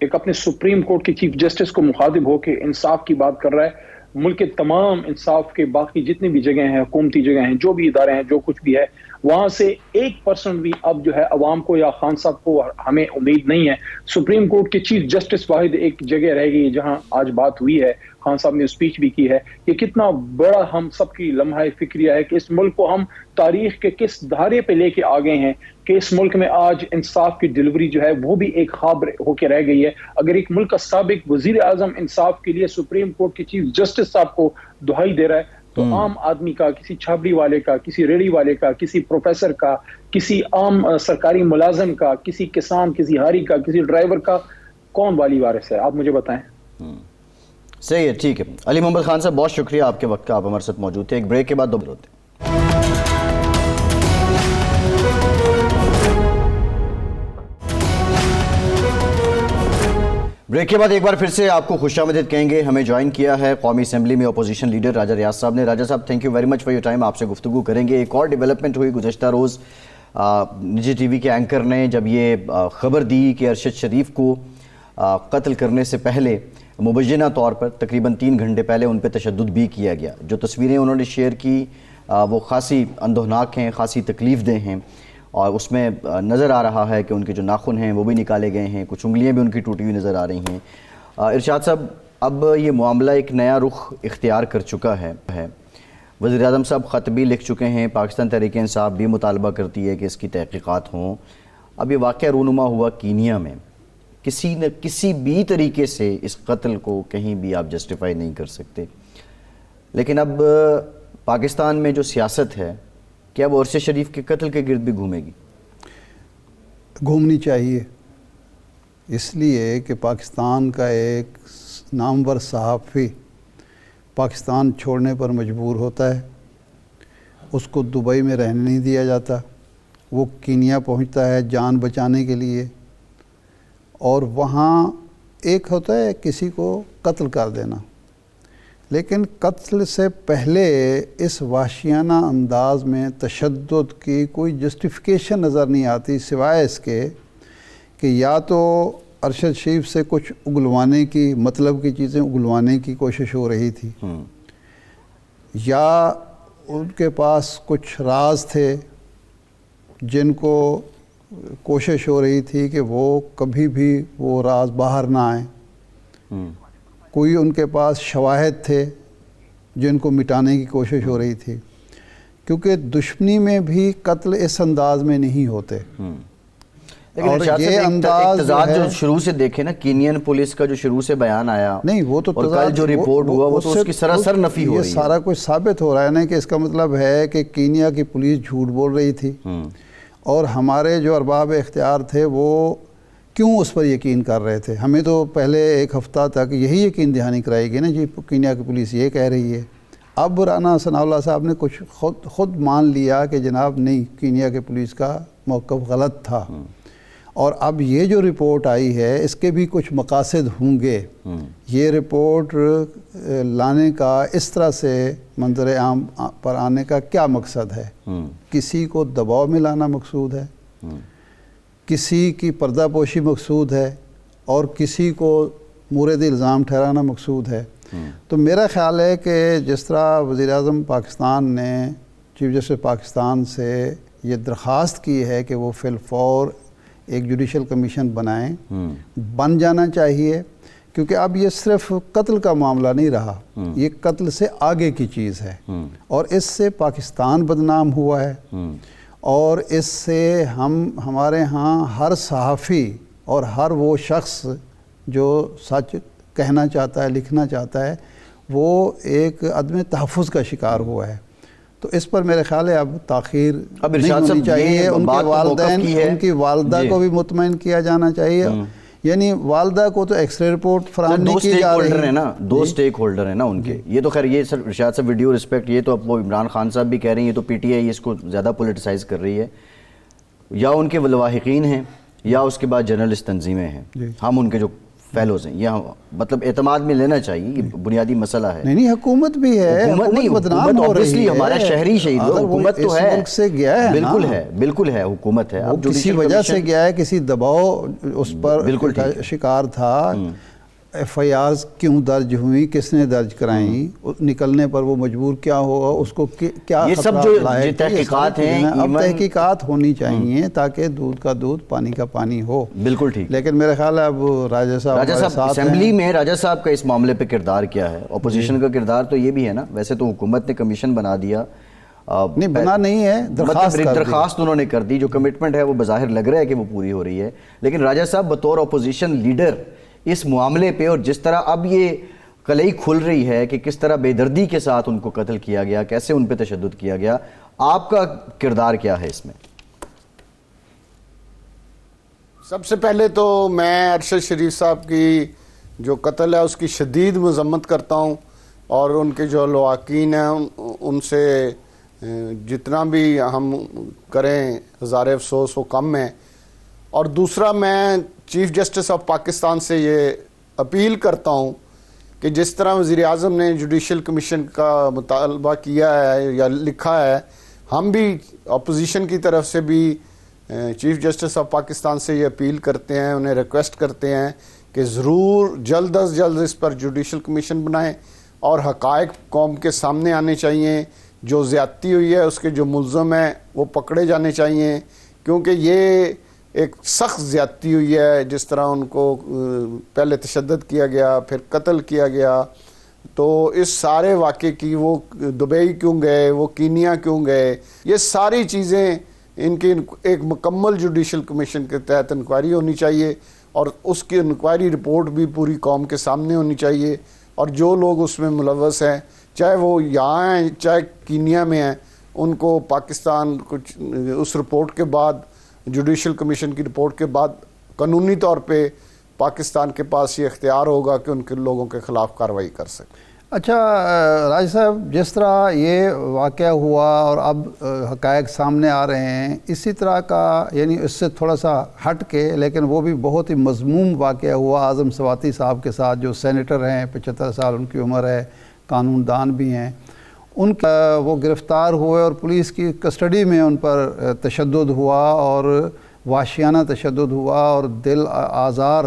S3: ایک اپنے سپریم کورٹ کے چیف جسٹس کو مخاطب ہو کے انصاف کی بات کر رہا ہے۔ ملک کے تمام انصاف کے باقی جتنی بھی جگہیں ہیں، حکومتی جگہیں ہیں، جو بھی ادارے ہیں، جو کچھ بھی ہے، وہاں سے 1% بھی اب جو ہے عوام کو یا خان صاحب کو ہمیں امید نہیں ہے۔ سپریم کورٹ کے چیف جسٹس واحد ایک جگہ رہ گئی جہاں آج بات ہوئی ہے، خان صاحب نے اسپیچ بھی کی ہے۔ یہ کتنا بڑا ہم سب کی لمحہ فکریہ ہے کہ اس ملک کو ہم تاریخ کے کس دھارے پہ لے کے آگے ہیں کہ اس ملک میں آج انصاف کی ڈلیوری جو ہے وہ بھی ایک خواب ہو کے رہ گئی ہے۔ اگر ایک ملک کا سابق وزیر اعظم انصاف کے لیے سپریم کورٹ کے چیف جسٹس صاحب کو دہائی دے رہا ہے، تو عام آدمی کا، کسی چھابڑی والے کا، کسی ریڑھی والے کا، کسی پروفیسر کا، کسی عام سرکاری ملازم کا، کسی کسان، کسی ہاری کا، کسی ڈرائیور کا کون والی وارث ہے؟ آپ مجھے بتائیں۔
S1: صحیح ہے، ٹھیک ہے۔ علی محمد خان صاحب، بہت شکریہ آپ کے وقت کا، آپ ہمارے ساتھ موجود تھے۔ ایک بریک کے بعد دوبارہ ہوتے ہیں۔ بریک کے بعد ایک بار پھر سے آپ کو خوش آمدید کہیں گے۔ ہمیں جوائن کیا ہے قومی اسمبلی میں اپوزیشن لیڈر راجہ ریاض صاحب نے۔ راجہ صاحب، thank you very much for your time, آپ سے گفتگو کریں گے۔ ایک اور ڈیولپمنٹ ہوئی گزشتہ روز، نجی ٹی وی کے اینکر نے جب یہ خبر دی کہ ارشد شریف کو قتل کرنے سے پہلے مبینہ طور پر تقریباً 3 گھنٹے پہلے ان پہ تشدد بھی کیا گیا۔ جو تصویریں انہوں نے شیئر کی وہ خاصی اندوہناک ہیں، خاصی تکلیف دہ ہیں، اور اس میں نظر آ رہا ہے کہ ان کے جو ناخن ہیں وہ بھی نکالے گئے ہیں، کچھ انگلیاں بھی ان کی ٹوٹی ہوئی نظر آ رہی ہیں۔ ارشاد صاحب، اب یہ معاملہ ایک نیا رخ اختیار کر چکا ہے۔ وزیر اعظم صاحب خط بھی لکھ چکے ہیں، پاکستان تحریک انصاف بھی مطالبہ کرتی ہے کہ اس کی تحقیقات ہوں۔ اب یہ واقعہ رونما ہوا کینیا میں، کسی بھی طریقے سے اس قتل کو کہیں بھی آپ جسٹیفائی نہیں کر سکتے، لیکن اب پاکستان میں جو سیاست ہے، کیا وہ ارشد شریف کے قتل کے گرد بھی گھومے گی؟
S2: گھومنی چاہیے، اس لیے کہ پاکستان کا ایک نامور صحافی پاکستان چھوڑنے پر مجبور ہوتا ہے، اس کو دبئی میں رہنے نہیں دیا جاتا، وہ کینیا پہنچتا ہے جان بچانے کے لیے، اور وہاں ایک ہوتا ہے کسی کو قتل کر دینا، لیکن قتل سے پہلے اس وحشیانہ انداز میں تشدد کی کوئی جسٹیفیکیشن نظر نہیں آتی، سوائے اس کے کہ یا تو ارشد شریف سے کچھ اگلوانے کی، مطلب کی چیزیں اگلوانے کی کوشش ہو رہی تھی، یا ان کے پاس کچھ راز تھے جن کو کوشش ہو رہی تھی کہ وہ کبھی بھی وہ راز باہر نہ آئیں، کوئی ان کے پاس شواہد تھے جن کو مٹانے کی کوشش ہو رہی تھی، کیونکہ دشمنی میں بھی قتل اس انداز میں نہیں ہوتے۔
S1: لیکن ارشاد صاحب، اقتضاد جو شروع سے دیکھے نا، کینین پولیس کا جو شروع سے بیان آیا،
S2: نہیں وہ تو
S1: اور کل جو رپورٹ ہوا وہ تو اس کی سراسر نفی ہو رہی ہے۔
S2: یہ سارا کچھ ثابت ہو رہا ہے نا کہ اس کا مطلب ہے کہ کینیا کی پولیس جھوٹ بول رہی تھی، اور ہمارے جو ارباب اختیار تھے وہ کیوں اس پر یقین کر رہے تھے؟ ہمیں تو پہلے ایک ہفتہ تک یہی یقین دہانی کرائی گئی نا جی، کینیا کی پولیس یہ کہہ رہی ہے۔ اب رانا ثناء اللہ صاحب نے کچھ خود مان لیا کہ جناب نہیں، کینیا کے پولیس کا موقف غلط تھا، اور اب یہ جو رپورٹ آئی ہے اس کے بھی کچھ مقاصد ہوں گے۔ یہ رپورٹ لانے کا، اس طرح سے منظر عام پر آنے کا کیا مقصد ہے؟ کسی کو دباؤ میں لانا مقصود ہے، کسی کی پردہ پوشی مقصود ہے، اور کسی کو مورد الزام ٹھہرانا مقصود ہے۔ تو میرا خیال ہے کہ جس طرح وزیر اعظم پاکستان نے چیف جسٹس پاکستان سے یہ درخواست کی ہے کہ وہ فی الفور ایک جوڈیشل کمیشن بنائیں، بن جانا چاہیے، کیونکہ اب یہ صرف قتل کا معاملہ نہیں رہا، یہ قتل سے آگے کی چیز ہے، اور اس سے پاکستان بدنام ہوا ہے، اور اس سے ہمارے ہاں ہر صحافی اور ہر وہ شخص جو سچ کہنا چاہتا ہے، لکھنا چاہتا ہے، وہ ایک عدم تحفظ کا شکار ہوا ہے۔ تو اس پر میرے خیال ہے اب تاخیر
S1: اب
S2: نہیں
S1: ارشاد
S2: ہونی
S1: صاحب
S2: چاہیے.
S1: یہ
S2: ان
S1: بات
S2: کے
S1: تو موقف
S2: والدین
S1: کی ہے.
S2: ان کی والدہ
S1: جی.
S2: کو بھی مطمئن کیا جانا چاہیے. یعنی والدہ کو تو ایکس رے رپورٹ فراہم
S1: دو
S2: نہیں کی
S1: سٹیک
S2: جا
S1: ہولڈر
S2: رہی
S1: ہیں نا, دو سٹیک ہولڈر ہیں نا ان کے. یہ تو خیر یہ سر ارشاد صاحب ویڈیو رسپیکٹ, یہ تو اب وہ عمران خان صاحب بھی کہہ رہے ہیں یہ تو پی ٹی آئی اس کو زیادہ پولیٹیسائز کر رہی ہے, یا ان کے لواحقین ہیں یا اس کے بعد جرنلسٹ تنظیمیں ہیں, ہم ان کے جو فیلوز ہیں, یہ مطلب اعتماد میں لینا چاہیے, یہ بنیادی مسئلہ ہے.
S2: نہیں حکومت بھی ہے,
S1: حکومت نہیں,
S2: بدنام ہو رہی
S1: obviously
S2: ہے.
S1: ہمارا شہری شہید ہو, حکومت تو ہے,
S2: ملک سے گیا ہے,
S1: بالکل ہے, بالکل ہے, حکومت ہے.
S2: وہ کسی وجہ سے گیا ہے, کسی دباؤ اس پر شکار تھا. ایف آئی آرز کیوں درج ہوئیں, کس نے درج کرائیں, نکلنے پر وہ مجبور کیا ہوگا, اس کو کیا
S1: یہ سب جو تحقیقات ہیں,
S2: اب تحقیقات ہونی چاہیے تاکہ دودھ کا دودھ پانی کا پانی ہو.
S1: بالکل ٹھیک.
S2: لیکن میرے خیال ہے اب راجہ صاحب
S1: اسمبلی میں راجہ صاحب کا اس معاملے پہ کردار کیا ہے, اپوزیشن کا کردار تو یہ بھی ہے نا. ویسے تو حکومت نے کمیشن بنا دیا,
S2: نہیں بنا نہیں ہے,
S1: درخواست انہوں نے کر دی, جو کمٹمنٹ ہے وہ بظاہر لگ رہا ہے کہ وہ پوری ہو رہی ہے. لیکن راجہ صاحب بطور اپوزیشن لیڈر اس معاملے پہ, اور جس طرح اب یہ کلئی کھل رہی ہے کہ کس طرح بے دردی کے ساتھ ان کو قتل کیا گیا, کیسے ان پہ تشدد کیا گیا, آپ کا کردار کیا ہے اس میں؟
S4: سب سے پہلے تو میں ارشد شریف صاحب کی جو قتل ہے اس کی شدید مذمت کرتا ہوں, اور ان کے جو لواحقین ہیں ان سے جتنا بھی ہم کریں ہزار افسوس وہ کم ہے. اور دوسرا میں چیف جسٹس آف پاکستان سے یہ اپیل کرتا ہوں کہ جس طرح وزیر اعظم نے جوڈیشل کمیشن کا مطالبہ کیا ہے یا لکھا ہے, ہم بھی اپوزیشن کی طرف سے بھی چیف جسٹس آف پاکستان سے یہ اپیل کرتے ہیں, انہیں ریکویسٹ کرتے ہیں کہ ضرور جلد از جلد اس پر جوڈیشل کمیشن بنائیں اور حقائق قوم کے سامنے آنے چاہیے. جو زیادتی ہوئی ہے اس کے جو ملزم ہیں وہ پکڑے جانے چاہیے, کیونکہ یہ ایک سخت زیادتی ہوئی ہے. جس طرح ان کو پہلے تشدد کیا گیا, پھر قتل کیا گیا, تو اس سارے واقعے کی وہ دبئی کیوں گئے, وہ کینیا کیوں گئے, یہ ساری چیزیں ان کی ایک مکمل جوڈیشل کمیشن کے تحت انکوائری ہونی چاہیے, اور اس کی انکوائری رپورٹ بھی پوری قوم کے سامنے ہونی چاہیے. اور جو لوگ اس میں ملوث ہیں, چاہے وہ یہاں ہیں چاہے کینیا میں ہیں, ان کو پاکستان کچھ اس رپورٹ کے بعد, جوڈیشل کمیشن کی رپورٹ کے بعد قانونی طور پہ پاکستان کے پاس یہ اختیار ہوگا کہ ان کے لوگوں کے خلاف کارروائی کر سکے.
S2: اچھا راج صاحب, جس طرح یہ واقعہ ہوا اور اب حقائق سامنے آ رہے ہیں, اسی طرح کا یعنی اس سے تھوڑا سا ہٹ کے لیکن وہ بھی بہت ہی مذموم واقعہ ہوا اعظم سواتی صاحب کے ساتھ, جو سینیٹر ہیں, 75 سال ان کی عمر ہے, قانون دان بھی ہیں. ان کا وہ گرفتار ہوئے اور پولیس کی کسٹڈی میں ان پر تشدد ہوا اور وحشیانہ تشدد ہوا اور دل آزار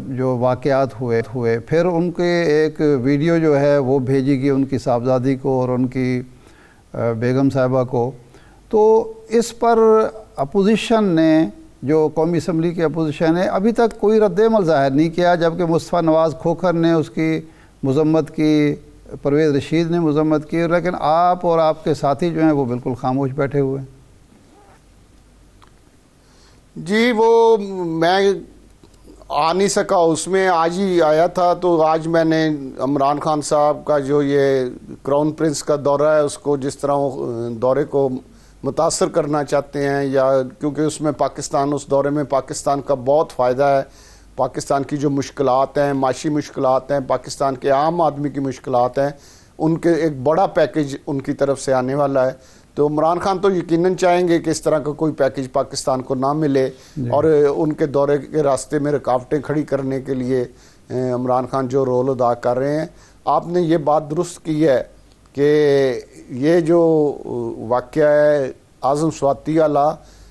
S2: جو واقعات ہوئے. پھر ان کے ایک ویڈیو جو ہے وہ بھیجی گئی ان کی صاحبزادی کو اور ان کی بیگم صاحبہ کو. تو اس پر اپوزیشن نے, جو قومی اسمبلی کی اپوزیشن ہے, ابھی تک کوئی رد عمل ظاہر نہیں کیا, جبکہ مصطفیٰ نواز کھوکھر نے اس کی مذمت کی, پرویز رشید نے مذمت کی, لیکن آپ اور آپ کے ساتھی جو ہیں وہ بالکل خاموش بیٹھے ہوئے ہیں.
S4: جی وہ میں آ نہیں سکا اس میں, آج ہی آیا تھا, تو آج میں نے عمران خان صاحب کا جو یہ کراؤن پرنس کا دورہ ہے اس کو جس طرح وہ دورے کو متاثر کرنا چاہتے ہیں, یا کیونکہ اس میں پاکستان, اس دورے میں پاکستان کا بہت فائدہ ہے, پاکستان کی جو مشکلات ہیں, معاشی مشکلات ہیں, پاکستان کے عام آدمی کی مشکلات ہیں, ان کے ایک بڑا پیکیج ان کی طرف سے آنے والا ہے. تو عمران خان تو یقیناً چاہیں گے کہ اس طرح کا کوئی پیکیج پاکستان کو نہ ملے, اور ان کے دورے کے راستے میں رکاوٹیں کھڑی کرنے کے لیے عمران خان جو رول ادا کر رہے ہیں. آپ نے یہ بات درست کی ہے کہ یہ جو واقعہ ہے اعظم سواتی والا,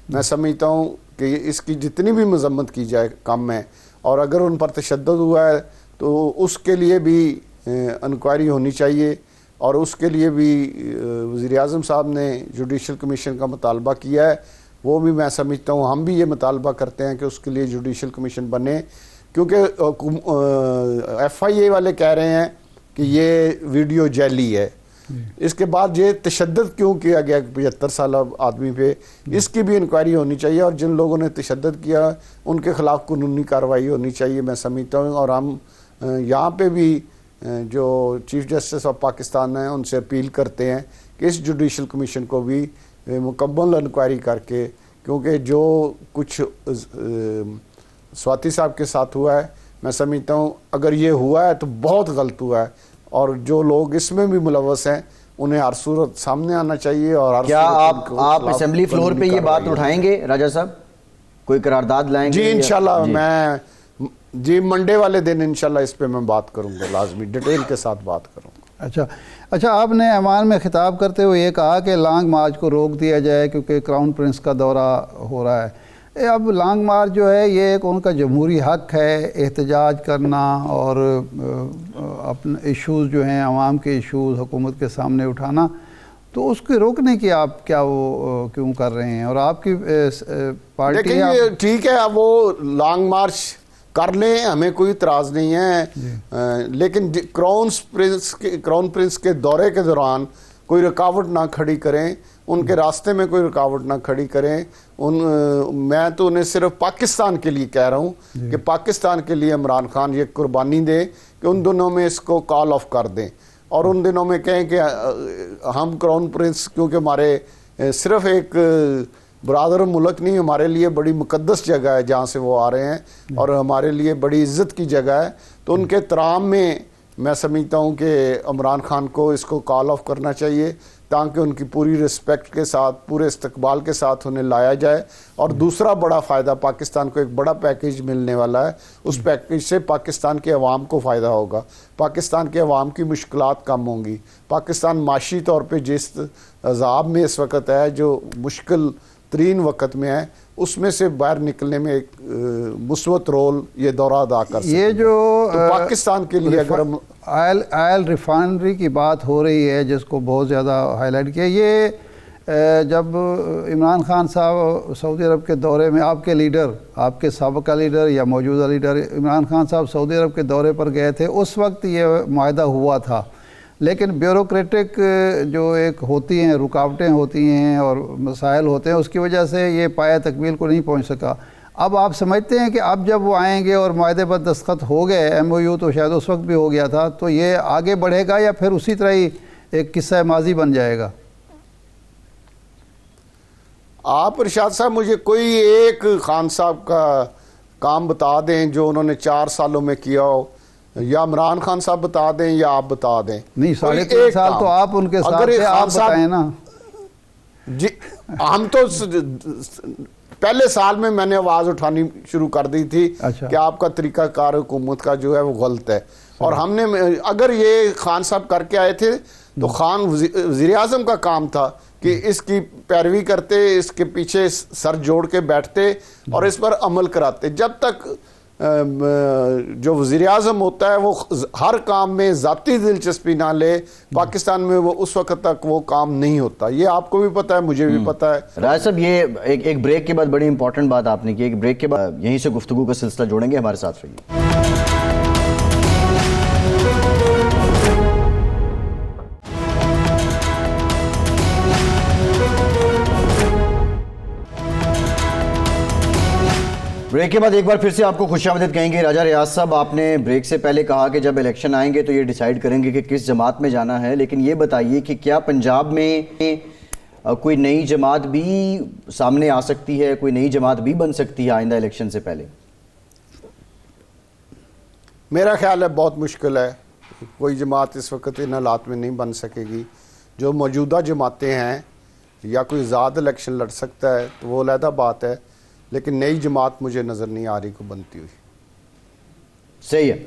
S4: میں سمجھتا ہوں کہ اس کی جتنی بھی مذمت کی جائے کم ہے, اور اگر ان پر تشدد ہوا ہے تو اس کے لیے بھی انکوائری ہونی چاہیے, اور اس کے لیے بھی وزیر اعظم صاحب نے جوڈیشل کمیشن کا مطالبہ کیا ہے. وہ بھی میں سمجھتا ہوں, ہم بھی یہ مطالبہ کرتے ہیں کہ اس کے لیے جوڈیشل کمیشن بنے, کیونکہ ایف آئی اے والے کہہ رہے ہیں کہ یہ ویڈیو جعلی ہے. اس کے بعد یہ تشدد کیوں کیا گیا 75 سالہ آدمی پہ, اس کی بھی انکوائری ہونی چاہیے, اور جن لوگوں نے تشدد کیا ان کے خلاف قانونی کارروائی ہونی چاہیے, میں سمجھتا ہوں. اور ہم یہاں پہ بھی جو چیف جسٹس آف پاکستان ہیں ان سے اپیل کرتے ہیں کہ کہ اس جوڈیشل کمیشن کو بھی مکمل انکوائری کر کے، کیونکہ جو کچھ سواتی صاحب کے ساتھ ہوا ہے میں سمجھتا ہوں اگر یہ ہوا ہے تو بہت غلط ہوا ہے، اور جو لوگ اس میں بھی ملوث ہیں انہیں ہر صورت سامنے آنا چاہیے. اور
S1: کیا آپ اسمبلی فلور پہ یہ بات اٹھائیں گے راجہ صاحب؟ کوئی قرارداد لائیں گے؟
S4: جی انشاءاللہ میں جی منڈے والے دن انشاءاللہ اس پہ میں بات کروں گا، لازمی ڈیٹیل کے ساتھ بات کروں گا.
S2: اچھا آپ نے ایوان میں خطاب کرتے ہوئے یہ کہا کہ لانگ مارچ کو روک دیا جائے کیونکہ کراؤن پرنس کا دورہ ہو رہا ہے. اب لانگ مارچ جو ہے یہ ایک ان کا جمہوری حق ہے احتجاج کرنا اور اپنے ایشوز جو ہیں عوام کے ایشوز حکومت کے سامنے اٹھانا، تو اس کے روکنے کی آپ کیا وہ کیوں کر رہے ہیں؟ اور آپ کی پارٹی
S4: دیکھیں ٹھیک ہے وہ لانگ مارچ کر لیں، ہمیں کوئی اعتراض نہیں ہے، لیکن کراؤن پرنس کے دورے کے دوران کوئی رکاوٹ نہ کھڑی کریں، ان کے راستے میں کوئی رکاوٹ نہ کھڑی کریں. میں تو انہیں صرف پاکستان کے لیے کہہ رہا ہوں کہ پاکستان کے لیے عمران خان یہ قربانی دیں کہ ان دنوں میں اس کو کال آف کر دیں، اور ان دنوں میں کہیں کہ ہم کراؤن پرنس کیونکہ ہمارے صرف ایک برادر ملک نہیں، ہمارے لیے بڑی مقدس جگہ ہے جہاں سے وہ آ رہے ہیں اور ہمارے لیے بڑی عزت کی جگہ ہے، تو ان کے احترام میں سمجھتا ہوں کہ عمران خان کو اس کو کال آف کرنا چاہیے تاکہ ان کی پوری رسپیکٹ کے ساتھ پورے استقبال کے ساتھ انہیں لایا جائے. اور دوسرا بڑا فائدہ پاکستان کو ایک بڑا پیکیج ملنے والا ہے، اس پیکیج سے پاکستان کے عوام کو فائدہ ہوگا، پاکستان کے عوام کی مشکلات کم ہوں گی. پاکستان معاشی طور پہ جس عذاب میں اس وقت ہے، جو مشکل ترین وقت میں ہے، اس میں سے باہر نکلنے میں ایک مثبت رول یہ دورہ ادا کر سکتے ہیں.
S2: یہ جو
S4: پاکستان کے لیے اگر ہم
S2: آئل ریفائنری کی بات ہو رہی ہے جس کو بہت زیادہ ہائی لائٹ کیا، یہ جب عمران خان صاحب سعودی عرب کے دورے میں آپ کے لیڈر، آپ کے سابقہ لیڈر یا موجودہ لیڈر عمران خان صاحب سعودی عرب کے دورے پر گئے تھے، اس وقت یہ معاہدہ ہوا تھا، لیکن بیوروکریٹک جو ایک ہوتی ہیں رکاوٹیں ہوتی ہیں اور مسائل ہوتے ہیں، اس کی وجہ سے یہ پایہ تکمیل کو نہیں پہنچ سکا. اب آپ سمجھتے ہیں کہ اب جب وہ آئیں گے اور معاہدے پر دستخط ہو گئے، ایم او یو تو شاید اس وقت بھی ہو گیا تھا، تو یہ آگے بڑھے گا یا پھر اسی طرح ہی ایک قصہ ماضی بن جائے گا؟
S4: آپ ارشاد صاحب مجھے کوئی ایک خان صاحب کا کام بتا دیں جو انہوں نے 4 سالوں میں کیا ہو، یا عمران خان صاحب بتا دیں یا آپ بتا دیں.
S2: نہیں 3.5 سال تو آپ ان کے ساتھ تھے، آپ بتائیں نا.
S4: جی ہم تو پہلے سال میں نے آواز اٹھانی شروع کر دی تھی کہ آپ کا طریقہ کار حکومت کا جو ہے وہ غلط ہے، اور ہم نے اگر یہ خان صاحب کر کے آئے تھے تو خان وزیر اعظم کا کام تھا کہ اس کی پیروی کرتے، اس کے پیچھے سر جوڑ کے بیٹھتے اور اس پر عمل کراتے. جب تک جو وزیر اعظم ہوتا ہے وہ ہر کام میں ذاتی دلچسپی نہ لے، پاکستان میں وہ اس وقت تک وہ کام نہیں ہوتا. یہ آپ کو بھی پتہ ہے، مجھے بھی پتہ ہے.
S1: راج صاحب یہ ایک بریک کے بعد بڑی امپورٹنٹ بات آپ نے کی، ایک بریک کے بعد یہیں سے گفتگو کا سلسلہ جوڑیں گے، ہمارے ساتھ رہیے. بریک کے بعد ایک بار پھر سے آپ کو خوش آمدید کہیں گے. راجہ ریاض صاحب، آپ نے بریک سے پہلے کہا کہ جب الیکشن آئیں گے تو یہ ڈیسائیڈ کریں گے کہ کس جماعت میں جانا ہے، لیکن یہ بتائیے کہ کیا پنجاب میں کوئی نئی جماعت بھی سامنے آ سکتی ہے، کوئی نئی جماعت بھی بن سکتی ہے آئندہ الیکشن سے پہلے؟
S4: میرا خیال ہے بہت مشکل ہے، کوئی جماعت اس وقت ان حالات میں نہیں بن سکے گی. جو موجودہ جماعتیں ہیں یا کوئی ذات الیکشن لڑ سکتا ہے تو وہ علیحدہ بات ہے، لیکن نئی جماعت مجھے نظر نہیں آ رہی کو بنتی ہوئی.
S1: صحیح ہے.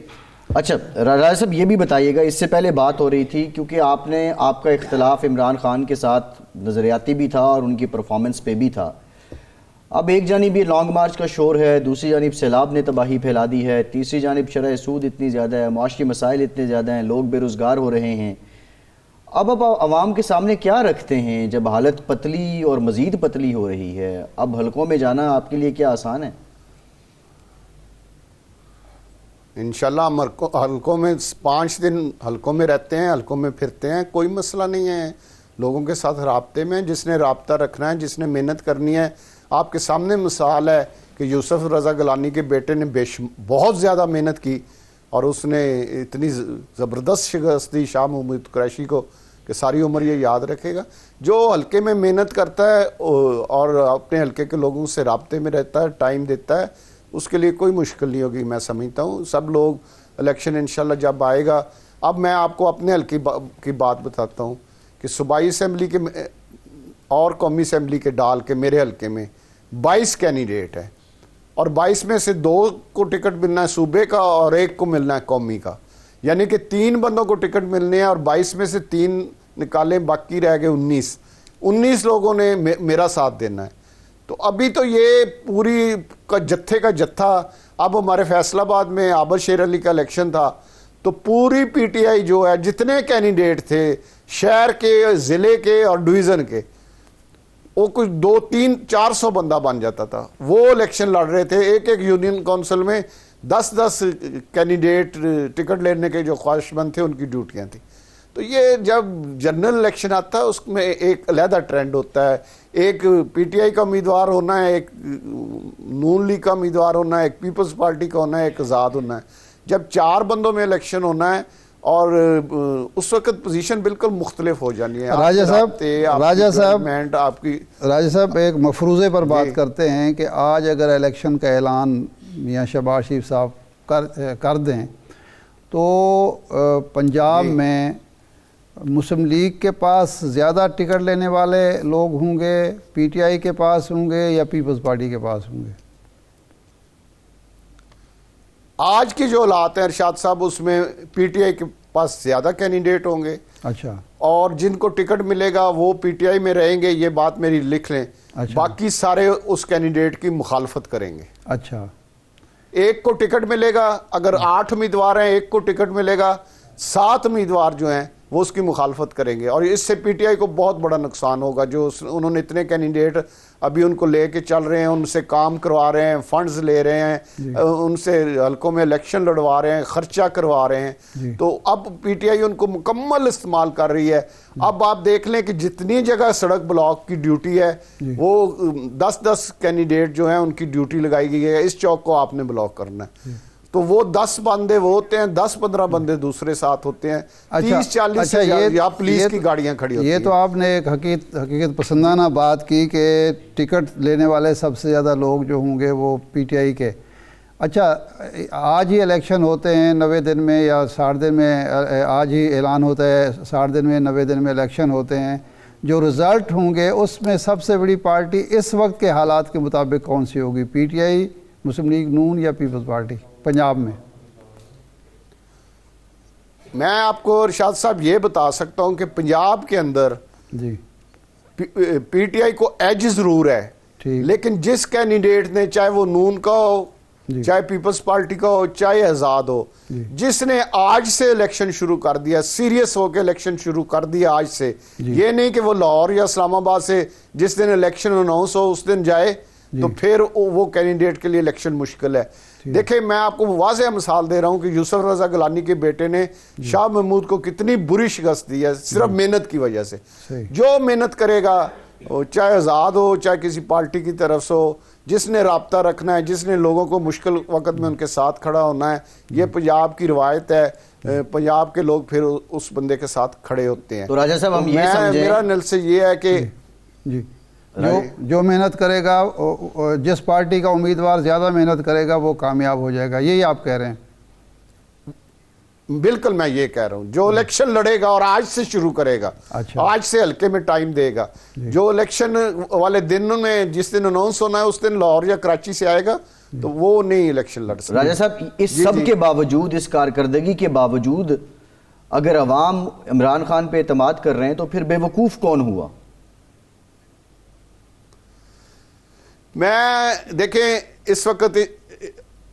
S1: اچھا راجہ صاحب یہ بھی بتائیے گا، اس سے پہلے بات ہو رہی تھی کیونکہ آپ کا اختلاف عمران خان کے ساتھ نظریاتی بھی تھا اور ان کی پرفارمنس پہ بھی تھا. اب ایک جانب یہ لانگ مارچ کا شور ہے، دوسری جانب سیلاب نے تباہی پھیلا دی ہے، تیسری جانب شرح سود اتنی زیادہ ہے، معاشی مسائل اتنے زیادہ ہیں، لوگ بے روزگار ہو رہے ہیں. اب عوام کے سامنے کیا رکھتے ہیں جب حالت پتلی اور مزید پتلی ہو رہی ہے؟ اب حلقوں میں جانا آپ کے لیے کیا آسان ہے؟
S4: انشاءاللہ ہم حلقوں میں 5 دن حلقوں میں رہتے ہیں، حلقوں میں پھرتے ہیں، کوئی مسئلہ نہیں ہے. لوگوں کے ساتھ رابطے میں، جس نے رابطہ رکھنا ہے، جس نے محنت کرنی ہے. آپ کے سامنے مثال ہے کہ یوسف رضا گیلانی کے بیٹے نے بہت زیادہ محنت کی اور اس نے اتنی زبردست شکست دی شاہ محمود قریشی کو کہ ساری عمر یہ یاد رکھے گا. جو حلقے میں محنت کرتا ہے اور اپنے حلقے کے لوگوں سے رابطے میں رہتا ہے, ٹائم دیتا ہے, اس کے لیے کوئی مشکل نہیں ہوگی. میں سمجھتا ہوں سب لوگ الیکشن انشاءاللہ جب آئے گا. اب میں آپ کو اپنے حلقے کی بات بتاتا ہوں کہ صوبائی اسمبلی کے اور قومی اسمبلی کے ڈال کے میرے حلقے میں 22 کینڈیڈیٹ ہیں, اور 22 میں سے 2 کو ٹکٹ ملنا ہے صوبے کا اور 1 کو ملنا ہے قومی کا, یعنی کہ 3 بندوں کو ٹکٹ ملنے ہیں, اور 22 میں سے 3 نکالیں, باقی رہ گئے 19 لوگوں نے میرا ساتھ دینا ہے. تو ابھی تو یہ پوری جتھے کا جتھا. اب ہمارے فیصل آباد میں عابد شیر علی کا الیکشن تھا, تو پوری پی ٹی آئی جو ہے جتنے کینڈیڈیٹ تھے شہر کے, ضلع کے اور ڈویژن کے, وہ کچھ 200-300-400 بندہ بن جاتا تھا. وہ الیکشن لڑ رہے تھے. ایک یونین کونسل میں 10 کینڈیڈیٹ ٹکٹ لینے کے جو خواہش مند تھے ان کی ڈیوٹیاں تھیں. تو یہ جب جنرل الیکشن آتا ہے اس میں ایک علیحدہ ٹرینڈ ہوتا ہے. ایک پی ٹی آئی کا امیدوار ہونا ہے, ایک نون لیگ کا امیدوار ہونا ہے, ایک پیپلز پارٹی کا ہونا ہے, ایک آزاد ہونا ہے. جب 4 بندوں میں الیکشن ہونا ہے اور اس وقت پوزیشن بالکل مختلف ہو جانی ہے.
S2: راجہ صاحب ایک مفروضے پر بات کرتے ہیں کہ آج اگر الیکشن کا اعلان میاں شہباز شریف صاحب کر دیں تو پنجاب میں مسلم لیگ کے پاس زیادہ ٹکٹ لینے والے لوگ ہوں گے, پی ٹی آئی کے پاس ہوں گے, یا پیپلز پارٹی کے پاس ہوں گے؟
S4: آج کی جو حالات ہیں ارشاد صاحب, اس میں پی ٹی آئی کے پاس زیادہ کینڈیڈیٹ ہوں گے.
S2: اچھا.
S4: اور جن کو ٹکٹ ملے گا وہ پی ٹی آئی میں رہیں گے, یہ بات میری لکھ لیں. باقی سارے اس کینڈیڈیٹ کی مخالفت کریں گے.
S2: اچھا.
S4: ایک کو ٹکٹ ملے گا, اگر 8 امیدوار ہیں, ایک کو ٹکٹ ملے گا, 7 امیدوار جو ہیں وہ اس کی مخالفت کریں گے. اور اس سے پی ٹی آئی کو بہت بڑا نقصان ہوگا. جو انہوں نے اتنے کینڈیڈیٹ ابھی ان کو لے کے چل رہے ہیں, ان سے کام کروا رہے ہیں, فنڈز لے رہے ہیں, ان سے حلقوں میں الیکشن لڑوا رہے ہیں, خرچہ کروا رہے ہیں. تو اب پی ٹی آئی ان کو مکمل استعمال کر رہی ہے. اب آپ دیکھ لیں کہ جتنی جگہ سڑک بلاک کی ڈیوٹی ہے وہ 10 کینڈیڈیٹ جو ہیں ان کی ڈیوٹی لگائی گئی ہے. اس چوک کو آپ نے بلاک کرنا ہے. تو وہ 10 بندے وہ ہوتے ہیں, 10-15 بندے دوسرے ساتھ ہوتے ہیں, 30-40 یا پولیس کی گاڑیاں کھڑی ہوتی ہیں.
S2: یہ تو آپ نے ایک حقیقت پسندانہ بات کی کہ ٹکٹ لینے والے سب سے زیادہ لوگ جو ہوں گے وہ پی ٹی آئی کے. اچھا, آج ہی الیکشن ہوتے ہیں 90 دن میں یا 60 دن میں, آج ہی اعلان ہوتا ہے 60 دن میں 90 دن میں الیکشن ہوتے ہیں. جو رزلٹ ہوں گے اس میں سب سے بڑی پارٹی اس وقت کے حالات کے مطابق کون سی ہوگی؟ P T I, Muslim league نون, یا پیپلز پارٹی پنجاب میں؟
S4: میں آپ کو ارشاد صاحب یہ بتا سکتا ہوں کہ پنجاب کے اندر
S2: جی
S4: پی ٹی آئی کو ایج ضرور ہے, لیکن جس کینڈیڈیٹ نے, چاہے وہ نون کا ہو, چاہے پیپلز پارٹی کا ہو, چاہے آزاد ہو, جس نے آج سے الیکشن شروع کر دیا, سیریس ہو کے الیکشن شروع کر دیا آج سے, یہ نہیں کہ وہ لاہور یا اسلام آباد سے جس دن الیکشن اناؤنس ہو اس دن جائے تو پھر وہ کینڈیڈیٹ کے لیے الیکشن مشکل ہے. دیکھیں میں آپ کو واضح مثال دے رہا ہوں کہ یوسف رضا گیلانی کے بیٹے نے شاہ محمود کو کتنی بری شکست دی ہے صرف محنت کی وجہ سے. جو محنت کرے گا, چاہے آزاد ہو چاہے کسی پارٹی کی طرف سے ہو, جس نے رابطہ رکھنا ہے, جس نے لوگوں کو مشکل وقت میں ان کے ساتھ کھڑا ہونا ہے, یہ پنجاب کی روایت ہے. پنجاب کے لوگ پھر اس بندے کے ساتھ کھڑے ہوتے ہیں.
S1: تو راجہ صاحب ہم یہ سمجھیں,
S4: میرا نل سے یہ ہے کہ
S2: جو محنت کرے گا, جس پارٹی کا امیدوار زیادہ محنت کرے گا وہ کامیاب ہو جائے گا, یہی آپ کہہ رہے ہیں؟
S4: بالکل میں یہ کہہ رہا ہوں. جو الیکشن لڑے گا اور آج سے شروع کرے گا, آج سے حلقے میں ٹائم دے گا, جو الیکشن والے دن میں جس دن اناؤنس ہونا ہے اس دن لاہور یا کراچی سے آئے گا تو وہ نہیں الیکشن لڑ سکتا.
S1: راجہ صاحب اس سب کے باوجود, اس کارکردگی کے باوجود اگر عوام عمران خان پہ اعتماد کر رہے ہیں تو پھر بے وقوف کون ہوا؟
S4: میں دیکھیں اس وقت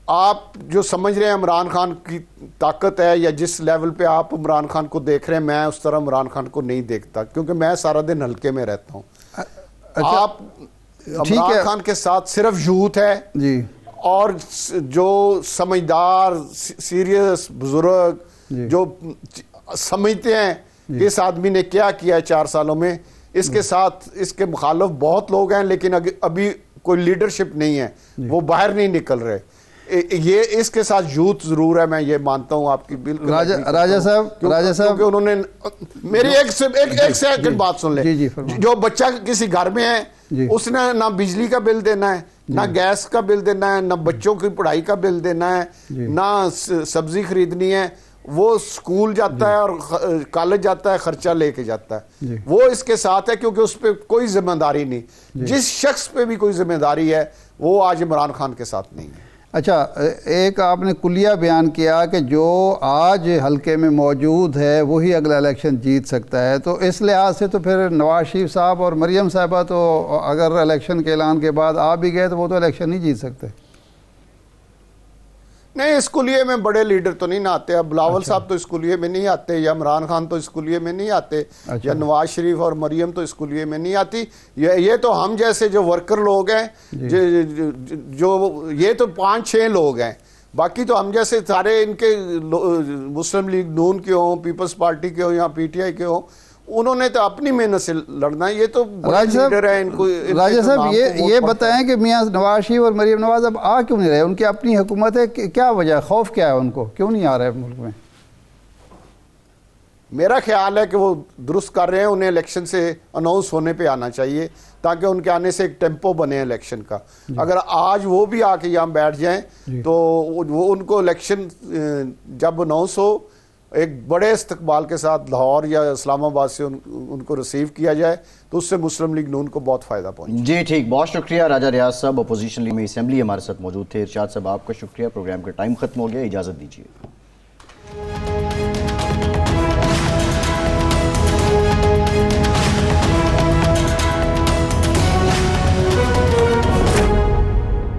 S4: آپ جو سمجھ رہے ہیں عمران خان کی طاقت ہے یا جس لیول پہ آپ عمران خان کو دیکھ رہے ہیں, میں اس طرح عمران خان کو نہیں دیکھتا, کیونکہ میں سارا دن حلقے میں رہتا ہوں. آپ عمران خان کے ساتھ صرف یوتھ ہے
S2: جی,
S4: اور جو سمجھدار سیریس بزرگ جو سمجھتے ہیں کہ اس آدمی نے کیا کیا ہے 4 سالوں میں, اس کے ساتھ اس کے مخالف بہت لوگ ہیں, لیکن ابھی کوئی لیڈرشپ نہیں ہے, وہ باہر نہیں نکل رہے. یہ اس کے ساتھ یوتھ ضرور ہے, میں یہ مانتا ہوں آپ کی بالکل.
S2: راجہ صاحب
S4: کیونکہ انہوں نے میری ایک سیکنڈ بات سن لیں. جو بچہ کسی گھر میں ہے اس نے نہ بجلی کا بل دینا ہے, نہ گیس کا بل دینا ہے, نہ بچوں کی پڑھائی کا بل دینا ہے, نہ سبزی خریدنی ہے, وہ سکول جاتا ہے اور کالج جاتا ہے, خرچہ لے کے جاتا ہے. وہ اس کے ساتھ ہے کیونکہ اس پہ کوئی ذمہ داری نہیں. جس شخص پہ بھی کوئی ذمہ داری ہے وہ آج عمران خان کے ساتھ نہیں ہے.
S2: اچھا, ایک آپ نے کلیہ بیان کیا کہ جو آج حلقے میں موجود ہے وہی اگلا الیکشن جیت سکتا ہے, تو اس لحاظ سے تو پھر نواز شریف صاحب اور مریم صاحبہ تو اگر الیکشن کے اعلان کے بعد آ بھی گئے تو وہ تو الیکشن نہیں جیت سکتے.
S4: نہیں, اس کلیے میں بڑے لیڈر تو نہیں آتے. اب بلاول صاحب تو اس کلیے میں نہیں آتے, یا عمران خان تو اس کلیے میں نہیں آتے, یا نواز شریف اور مریم تو اس کلیے میں نہیں آتی. یہ تو ہم جیسے جو ورکر لوگ ہیں, جو یہ تو 5-6 لوگ ہیں. باقی تو ہم جیسے سارے ان کے مسلم لیگ نون کے ہوں, پیپلز پارٹی کے ہوں یا پی ٹی آئی کے ہوں, انہوں نے تو اپنی محنت سے لڑنا. یہ تو لیڈر ہیں.
S2: راجہ صاحب یہ بتائیں کہ میاں نواز شریف اور مریم نواز اب آ کیوں نہیں رہے؟ ان کی اپنی حکومت ہے, کیا وجہ, خوف کیا ہے ان کو, کیوں نہیں آ رہے ملک میں؟
S4: میرا خیال ہے کہ وہ درست کر رہے ہیں. انہیں الیکشن سے اناؤنس ہونے پہ آنا چاہیے تاکہ ان کے آنے سے ایک ٹیمپو بنے الیکشن کا. اگر آج وہ بھی آ کے یہاں بیٹھ جائیں تو وہ ان کو الیکشن جب اناؤنس ہو ایک بڑے استقبال کے ساتھ لاہور یا اسلام آباد سے ان کو ریسیو کیا جائے تو اس سے مسلم لیگ نون کو بہت فائدہ پہنچے.
S1: جی ٹھیک, بہت شکریہ راجہ ریاض صاحب, اپوزیشن لیگ میں اسمبلی ہمارے ساتھ موجود تھے. ارشاد صاحب آپ کا شکریہ. پروگرام کا ٹائم ختم ہو گیا, اجازت دیجیے.